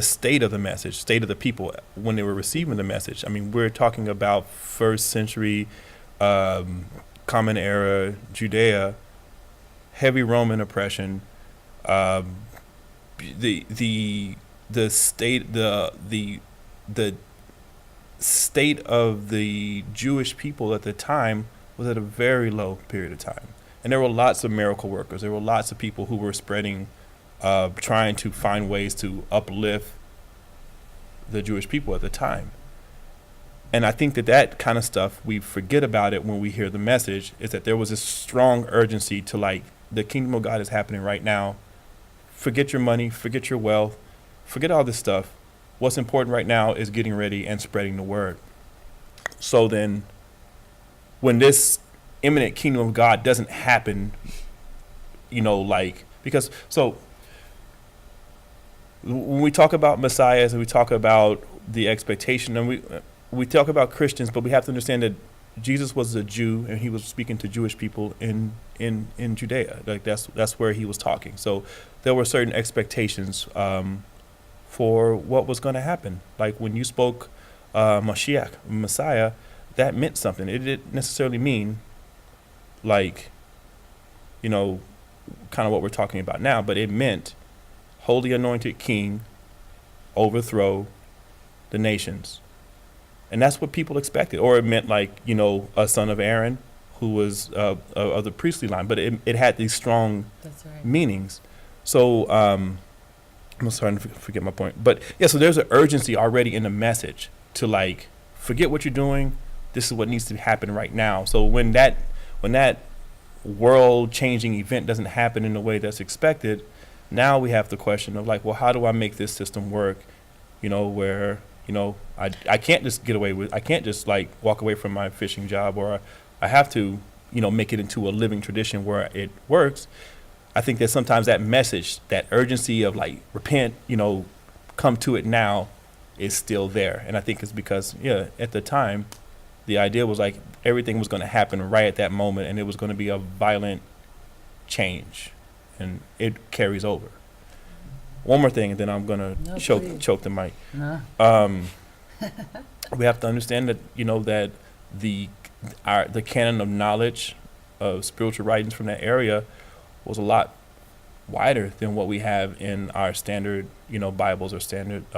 state of the message, state of the people when they were receiving the message. I mean, we're talking about first century Common Era Judea, heavy Roman oppression, the state of the Jewish people at the time was at a very low period of time. And there were lots of miracle workers. There were lots of people who were spreading, trying to find ways to uplift the Jewish people at the time. And I think that kind of stuff, we forget about it when we hear the message, is that there was this strong urgency to the kingdom of God is happening right now. Forget your money, forget your wealth, forget all this stuff. What's important right now is getting ready and spreading the word. So then, when this imminent kingdom of God doesn't happen, because when we talk about messiahs and we talk about the expectation, and we talk about Christians, but we have to understand that Jesus was a Jew and he was speaking to Jewish people in Judea. That's where he was talking. So there were certain expectations for what was going to happen. Like when you spoke Mashiach, Messiah, that meant something. It didn't necessarily mean kind of what we're talking about now, but it meant holy anointed king, overthrow the nations. And that's what people expected. Or it meant like, a son of Aaron who was of the priestly line. But it had these strong That's right. meanings. So I'm starting to forget my point. But yeah, so there's an urgency already in the message to like, forget what you're doing. This is what needs to happen right now. So when that world-changing event doesn't happen in the way that's expected, now we have the question of like, well, how do I make this system work? Where I can't just I can't just like walk away from my fishing job, or I have to make it into a living tradition where it works. I think that sometimes that message, that urgency of like repent, come to it now, is still there. And I think it's because at the time, the idea was like everything was going to happen right at that moment, and it was going to be a violent change, and it carries over. One more thing, and then I'm going to choke the mic. No. We have to understand that that the canon of knowledge of spiritual writings from that area was a lot wider than what we have in our standard Bibles or standard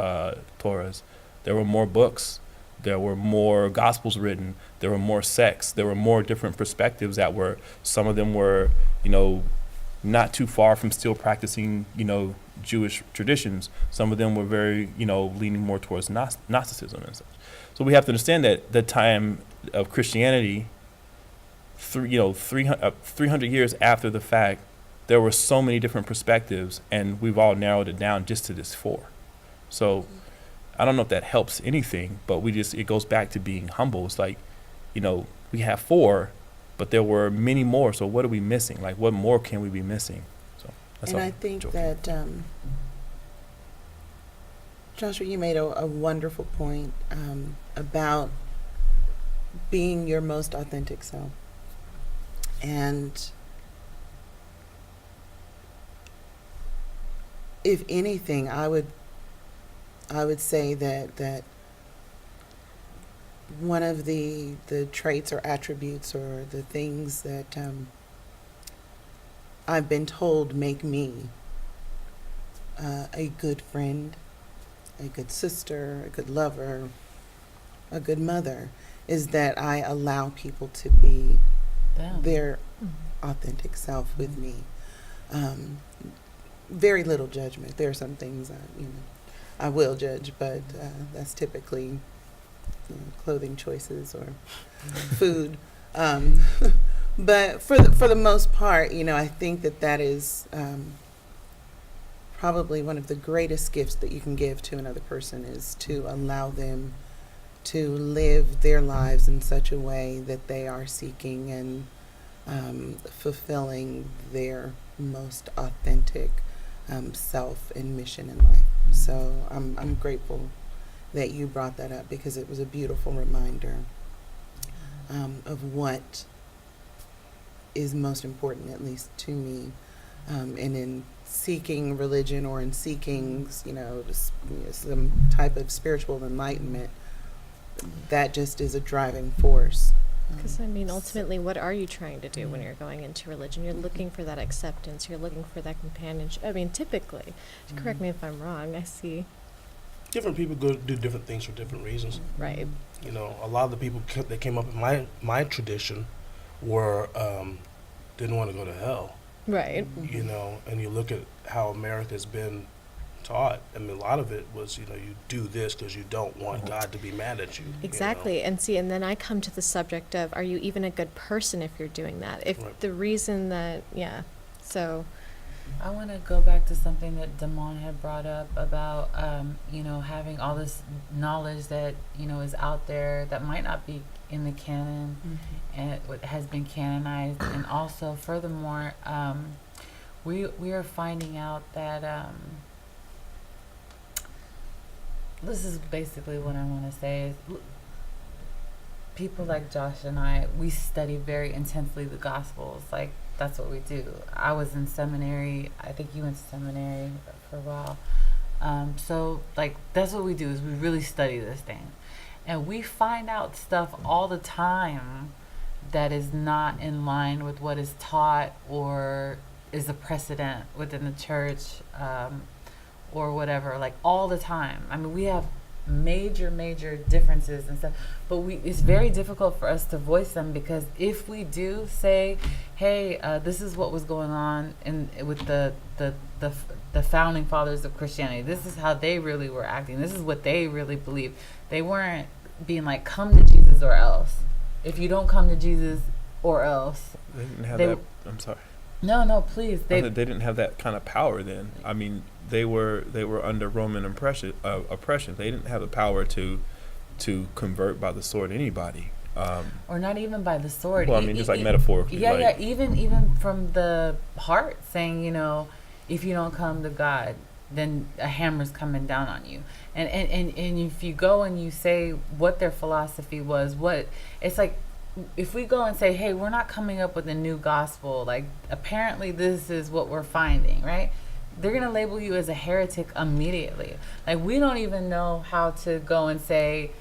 Torahs. There were more books. There were more gospels written. There were more sects. There were more different perspectives some of them were, not too far from still practicing, Jewish traditions. Some of them were very, leaning more towards Gnosticism and such. So we have to understand that the time of Christianity, 300 years after the fact, there were so many different perspectives, and we've all narrowed it down just to this 4. So I don't know if that helps anything, but it goes back to being humble. It's like, we have 4, but there were many more. So what are we missing? Like, what more can we be missing? So that's And all. I think Joking. that, Joshua, you made a wonderful point about being your most authentic self. And if anything, I would say that one of the traits or attributes or the things that I've been told make me a good friend, a good sister, a good lover, a good mother, is that I allow people to be their authentic self with me. Very little judgment. There are some things I will judge, but that's typically clothing choices or food. But for the most part, I think that is probably one of the greatest gifts that you can give to another person, is to allow them to live their lives in such a way that they are seeking and fulfilling their most authentic self and mission in life. So I'm grateful that you brought that up, because it was a beautiful reminder of what is most important, at least to me, and in seeking religion or in seeking some type of spiritual enlightenment, that just is a driving force. Because, ultimately, what are you trying to do when you're going into religion? You're looking for that acceptance. You're looking for that companionship. Typically, correct me if I'm wrong, I see. Different people do different things for different reasons. Right. A lot of the people that came up in my tradition were didn't want to go to hell. Right. And you look at how America's been taught. A lot of it was, you do this because you don't want God to be mad at you. Exactly. And then I come to the subject of, are you even a good person if you're doing that? If Right. the reason that, so. I want to go back to something that Damon had brought up about, having all this knowledge that, is out there that might not be in the canon, and it has been canonized. And also, furthermore, we are finding out that, this is basically what I want to say is, people like Josh and I, we study very intensely the Gospels. Like, that's what we do. I was in seminary. I think you went to seminary for a while. So, that's what we do, is we really study this thing. And we find out stuff all the time that is not in line with what is taught or is a precedent within the church, or whatever, all the time. We have major differences and stuff, but it's very difficult for us to voice them, because if we do say, hey, this is what was going on with the founding fathers of Christianity, this is how they really were acting, this is what they really believed, they weren't being like, come to Jesus or else. If you don't come to Jesus or else, They didn't have that. I'm sorry. no, please, They didn't have that kind of power then. I mean, they were under Roman oppression. They didn't have the power to convert by the sword anybody. or not even by the sword. Well, I mean, just like metaphorically. Yeah, like, even from the heart, saying, if you don't come to God, then a hammer's coming down on you. And if you go and you say what their philosophy was, it's like, if we go and say, hey, we're not coming up with a new gospel, like apparently this is what we're finding, right? They're going to label you as a heretic immediately. Like, we don't even know how to go and say,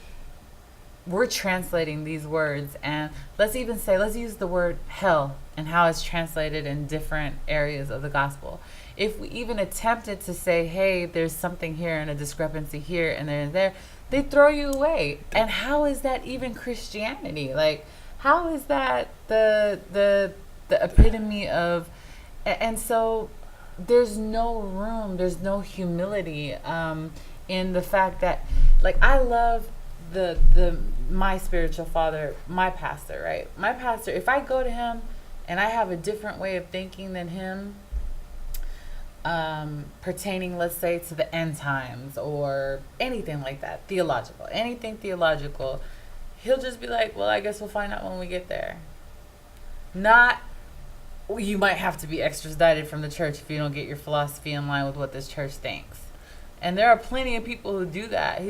we're translating these words, and let's use the word hell and how it's translated in different areas of the gospel. If we even attempted to say, hey, there's something here and a discrepancy here and there, they throw you away. And how is that even Christianity? Like, how is that the epitome of, and so there's no room, there's no humility in the fact that, like, I love my spiritual father, my pastor, right? My pastor, if I go to him and I have a different way of thinking than him, pertaining, let's say, to the end times or anything like that, anything theological, he'll just be like, well, I guess we'll find out when we get there. Not, you might have to be extradited from the church if you don't get your philosophy in line with what this church thinks. And there are plenty of people who do that.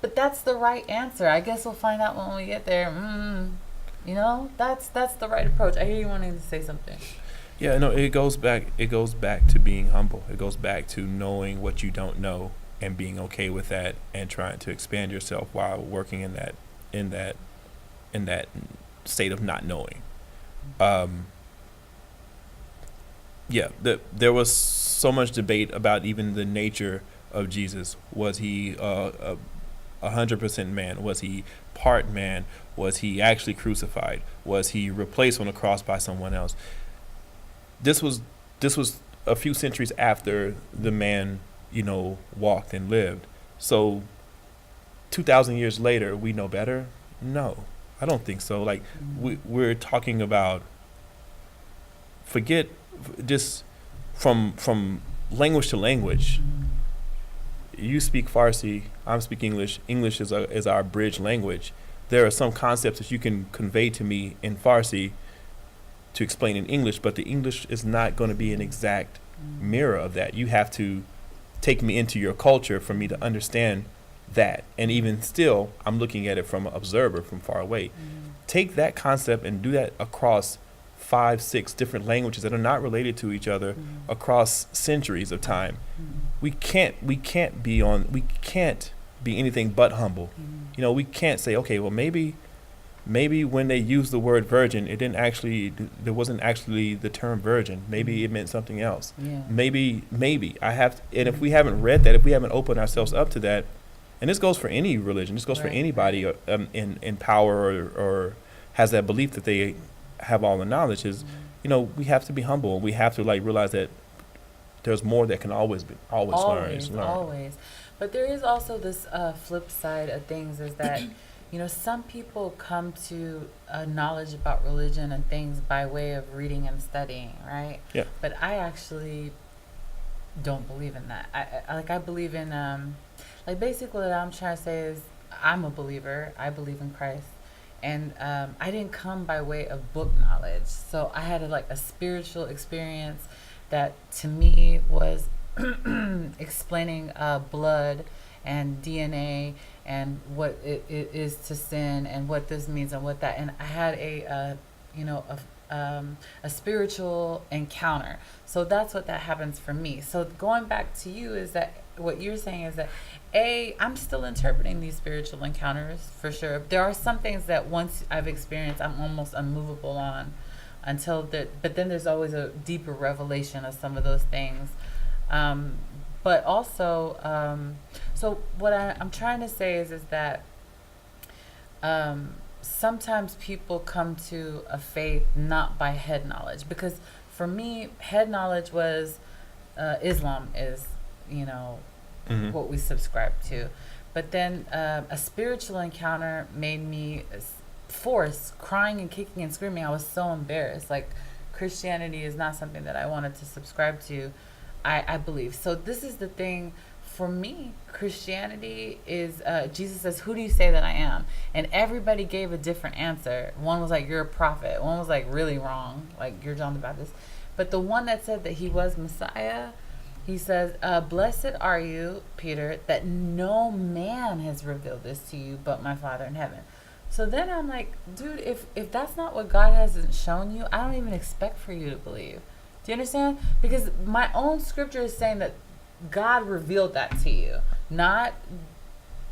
But that's the right answer. I guess we'll find out when we get there. That's the right approach. I hear you wanting to say something. Yeah, no, it goes back to being humble. It goes back to knowing what you don't know and being okay with that and trying to expand yourself while working in that state of not knowing. There was so much debate about even the nature of Jesus. Was he 100% man? Was he part man? Was he actually crucified? Was he replaced on the cross by someone else? This was a few centuries after the man, walked and lived. So 2,000 years later, we know better? No, I don't think so. Like, we're talking about, forget just from language to language. You speak Farsi, I'm speaking English. English is our bridge language. There are some concepts that you can convey to me in Farsi to explain in English, but the English is not going to be an exact mirror of that. You have to take me into your culture for me to understand that. And even still, I'm looking at it from an observer from far away. Take that concept and do that across 5-6 different languages that are not related to each other across centuries of time. We can't be anything but humble. We can't say, okay, well, maybe when they used the word virgin, there wasn't actually the term virgin. Maybe it meant something else. Yeah. Maybe and if we haven't read that, if we haven't opened ourselves up to that, and this goes for any religion, this goes for anybody in power or has that belief that they have all the knowledge, is, we have to be humble. We have to realize that there's more that can always learn. Always. But there is also this flip side of things, is that some people come to a knowledge about religion and things by way of reading and studying, right? Yeah. But I actually don't believe in that. I believe in basically what I'm trying to say is, I'm a believer. I believe in Christ. And I didn't come by way of book knowledge. So I had a spiritual experience that to me was explaining blood and DNA and what it is to sin and what this means and what that. And I had a spiritual encounter. So that's what that happens for me. So going back to you, is that what you're saying is that, I'm still interpreting these spiritual encounters for sure. There are some things that once I've experienced, I'm almost unmovable on but then there's always a deeper revelation of some of those things. But also, so what I'm trying to say is that sometimes people come to a faith not by head knowledge, because for me, head knowledge was Islam is, what we subscribe to. But then a spiritual encounter made me force crying and kicking and screaming. I was so embarrassed. Like, Christianity is not something that I wanted to subscribe to, I believe. So this is the thing. For me, Christianity is, Jesus says, who do you say that I am? And everybody gave a different answer. One was like, you're a prophet. One was like, really wrong, like, you're John the Baptist. But the one that said that he was Messiah, he says, blessed are you, Peter, that no man has revealed this to you but my Father in heaven. So then I'm like, dude, if that's not what God hasn't shown you, I don't even expect for you to believe. Do you understand? Because my own scripture is saying that God revealed that to you. Not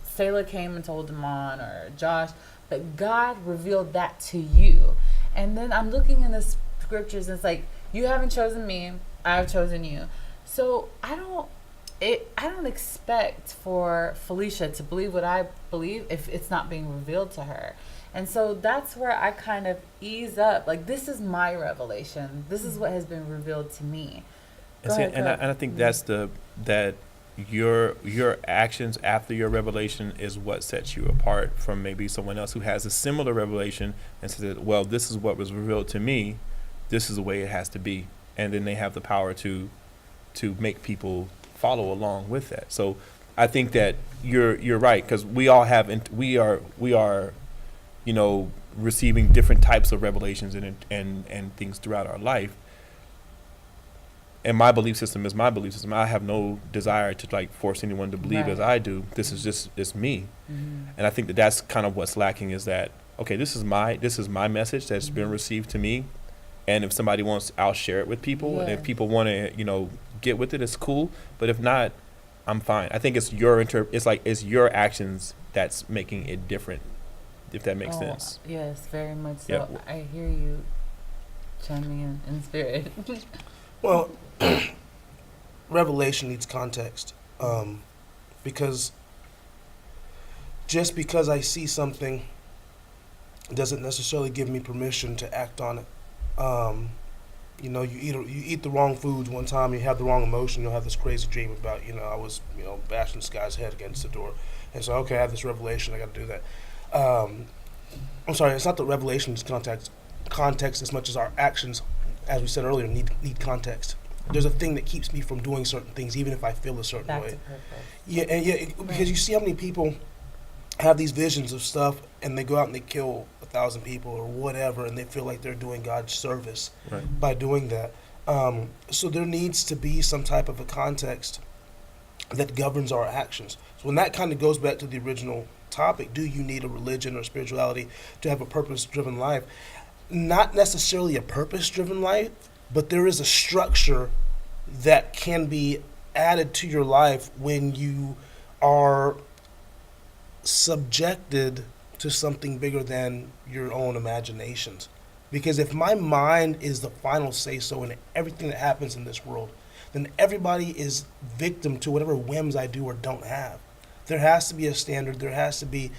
Selah came and told Damon or Josh, but God revealed that to you. And then I'm looking in the scriptures and it's like, you haven't chosen me, I've chosen you. So I don't expect for Felicia to believe what I believe if it's not being revealed to her. And so that's where I kind of ease up. Like, this is my revelation. This is what has been revealed to me. And I think that's that your actions after your revelation is what sets you apart from maybe someone else who has a similar revelation and says, well, this is what was revealed to me. This is the way it has to be. And then they have the power to make people follow along with that. So I think that you're right, because we all have we are receiving different types of revelations and things throughout our life. And my belief system is my belief system. I have no desire to force anyone to believe as I do. This is just it's me. Mm-hmm. And I think that that's kind of what's lacking, is that, okay, this is my message that's been received to me. And if somebody wants, I'll share it with people. And if people want to, get with it, it's cool. But if not, I'm fine. I think it's it's your actions that's making it different, if that makes sense. Yes, very much so. Yeah. I hear you chiming in spirit. Well, revelation needs context, because just because I see something doesn't necessarily give me permission to act on it. You eat the wrong foods one time, you have the wrong emotion, you'll have this crazy dream about, I was, bashing this guy's head against the door. And so, okay, I have this revelation, I got to do that. I'm sorry, it's not that revelation is context as much as our actions, as we said earlier, need context. There's a thing that keeps me from doing certain things, even if I feel a certain way. Because you see how many people have these visions of stuff, and they go out and they kill 1,000 people or whatever, and they feel like they're doing God's service by doing that. So there needs to be some type of a context that governs our actions. So when that kind of goes back to the original topic, do you need a religion or spirituality to have a purpose-driven life? Not necessarily a purpose-driven life, but there is a structure that can be added to your life when you are subjected to something bigger than your own imaginations. Because if my mind is the final say-so in everything that happens in this world, then everybody is victim to whatever whims I do or don't have. There has to be a standard. There has to be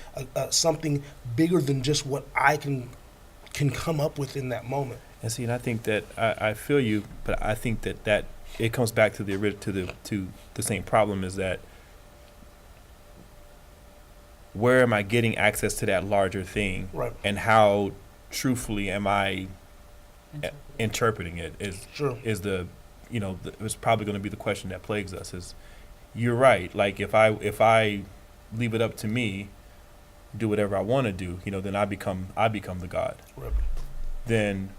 something bigger than just what I can come up with in that moment. And see, and I think that I feel you, but I think that it comes back to the same problem, is that where am I getting access to that larger thing, and how truthfully am I interpreting it? It's probably going to be the question that plagues us. Is you're right. Like if I leave it up to me, do whatever I want to do, then I become the God. Right. Then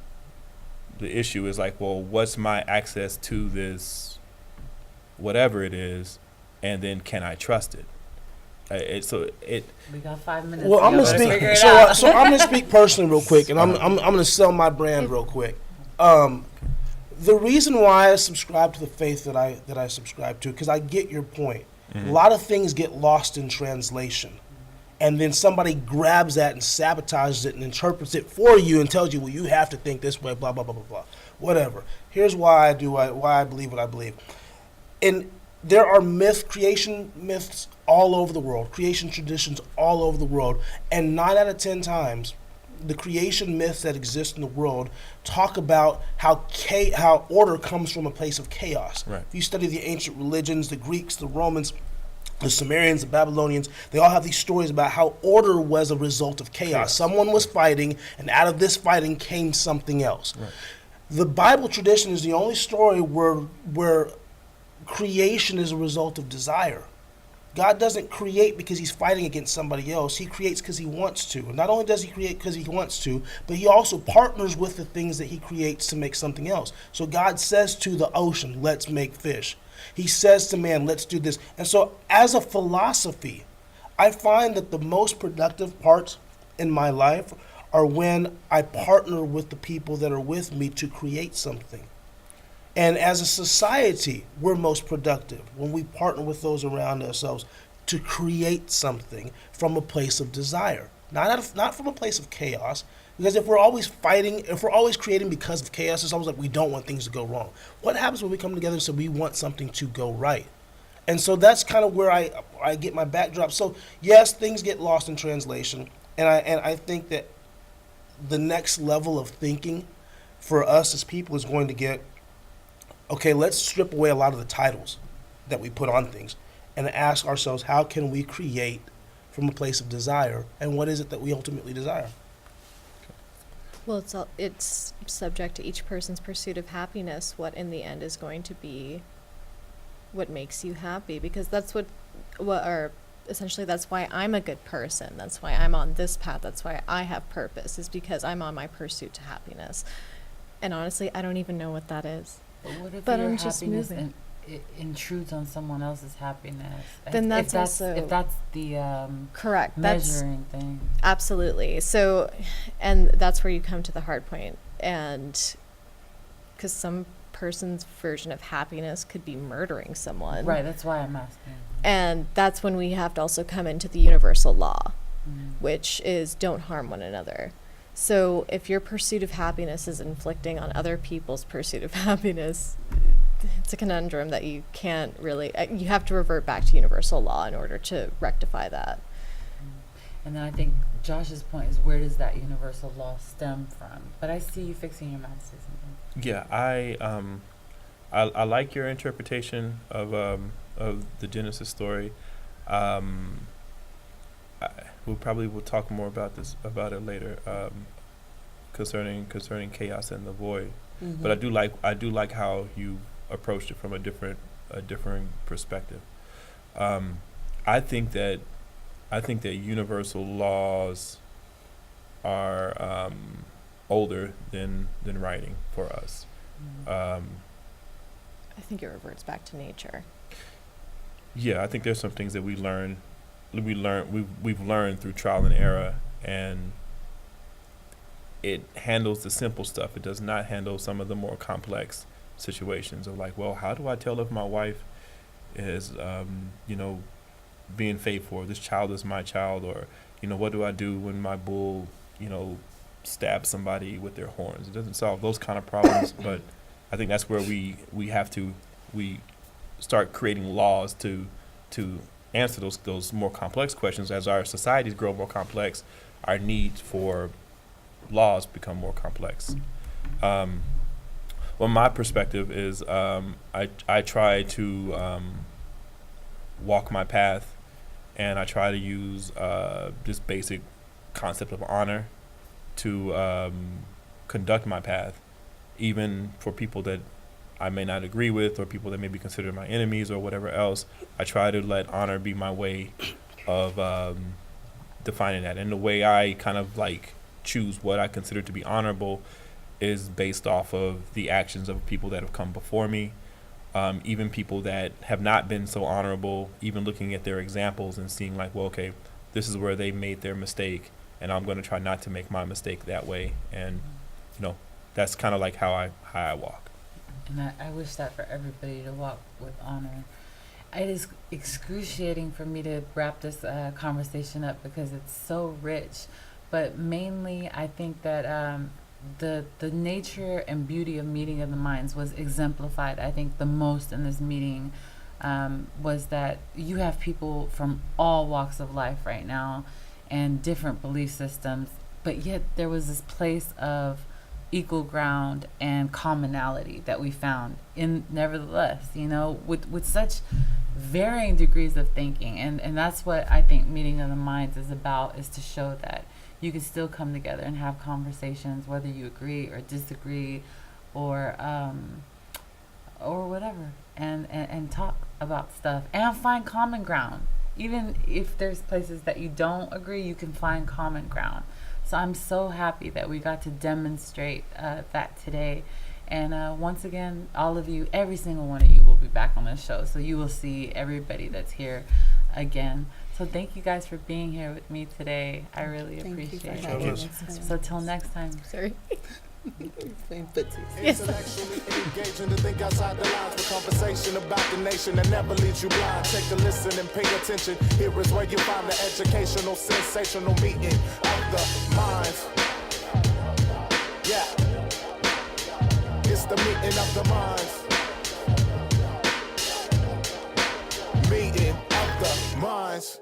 the issue is like, well, what's my access to this, whatever it is, and then can I trust it? We got 5 minutes. Well, I'm gonna speak. So I'm gonna speak personally real quick, and I'm gonna sell my brand real quick. The reason why I subscribe to the faith that I subscribe to, because I get your point. Mm-hmm. A lot of things get lost in translation, and then somebody grabs that and sabotages it and interprets it for you and tells you, well, you have to think this way, blah blah blah blah blah, whatever. Here's why I believe what I believe. In there are creation myths all over the world, creation traditions all over the world, and 9 out of 10 times, the creation myths that exist in the world talk about how order comes from a place of chaos. Right. If you study the ancient religions, the Greeks, the Romans, the Sumerians, the Babylonians, they all have these stories about how order was a result of chaos. Someone was fighting, and out of this fighting came something else. Right. The Bible tradition is the only story where creation is a result of desire. God doesn't create because he's fighting against somebody else. He creates because he wants to. And not only does he create because he wants to, but he also partners with the things that he creates to make something else. So God says to the ocean, let's make fish. He says to man, let's do this. And so as a philosophy, I find that the most productive parts in my life are when I partner with the people that are with me to create something. And as a society, we're most productive when we partner with those around ourselves to create something from a place of desire, not from a place of chaos. Because if we're always fighting, if we're always creating because of chaos, it's almost like we don't want things to go wrong. What happens when we come together and say we want something to go right? And so that's kind of where I get my backdrop. So yes, things get lost in translation, and I think that the next level of thinking for us as people is going to get, okay, let's strip away a lot of the titles that we put on things and ask ourselves, how can we create from a place of desire, and what is it that we ultimately desire? Well, it's subject to each person's pursuit of happiness, what in the end is going to be what makes you happy, because that's essentially that's why I'm a good person. That's why I'm on this path. That's why I have purpose, is because I'm on my pursuit to happiness. And honestly, I don't even know what that is. But what if But your I'm just happiness moving. intrudes on someone else's happiness? Then if that's if that's the Correct. measuring thing. Absolutely. So, and that's where you come to the hard point. And because some person's version of happiness could be murdering someone. Right, that's why I'm asking. And that's when we have to also come into the universal law, Mm. which is don't harm one another. So if your pursuit of happiness is inflicting on other people's pursuit of happiness, it's a conundrum that you can't really, you have to revert back to universal law in order to rectify that. And then I think Josh's point is, where does that universal law stem from? But I see you fixing your mouth to say something. Yeah, I like your interpretation of the Genesis story. We probably will talk more about it later, concerning chaos and the void. Mm-hmm. But I do like how you approached it from a different perspective. I think that universal laws are older than writing for us. I think it reverts back to nature. Yeah, I think there's some things that we've learned through trial and error, and it handles the simple stuff. It does not handle some of the more complex situations of like, well, how do I tell if my wife is, being faithful, or this child is my child, or, what do I do when my bull, stabs somebody with their horns? It doesn't solve those kind of problems, but I think that's where we start creating laws to answer those more complex questions. As our societies grow more complex, our needs for laws become more complex. Well, my perspective is I try to walk my path, and I try to use this basic concept of honor to conduct my path, even for people that I may not agree with, or people that may be considered my enemies or whatever else. I try to let honor be my way of defining that. And the way I kind of like choose what I consider to be honorable is based off of the actions of people that have come before me, even people that have not been so honorable, even looking at their examples and seeing like, well, okay, this is where they made their mistake, and I'm going to try not to make my mistake that way. And, that's kind of like how I walk. And I wish that for everybody, to walk with honor. It is excruciating for me to wrap this conversation up because it's so rich. But mainly, I think that the nature and beauty of Meeting of the Minds was exemplified, I think, the most in this meeting was that you have people from all walks of life right now and different belief systems, but yet there was this place of equal ground and commonality that we found in, nevertheless, you know, with such varying degrees of thinking. And that's what I think Meeting of the Minds is about, is to show that you can still come together and have conversations, whether you agree or disagree or whatever, and talk about stuff and find common ground. Even if there's places that you don't agree, you can find common ground. So I'm so happy that we got to demonstrate that today. And once again, all of you, every single one of you will be back on the show. So you will see everybody that's here again. So thank you guys for being here with me today. I really appreciate Thank you for it. having Yes. us. So till next time. Sorry. Playing footsies. Yes. Intellectually engaging to think outside the lines with conversation about the nation that never leaves you blind. Take a listen and pay attention. Here is where you find the educational, sensational meeting of the minds. Yeah, it's the meeting of the minds. Meeting of the minds.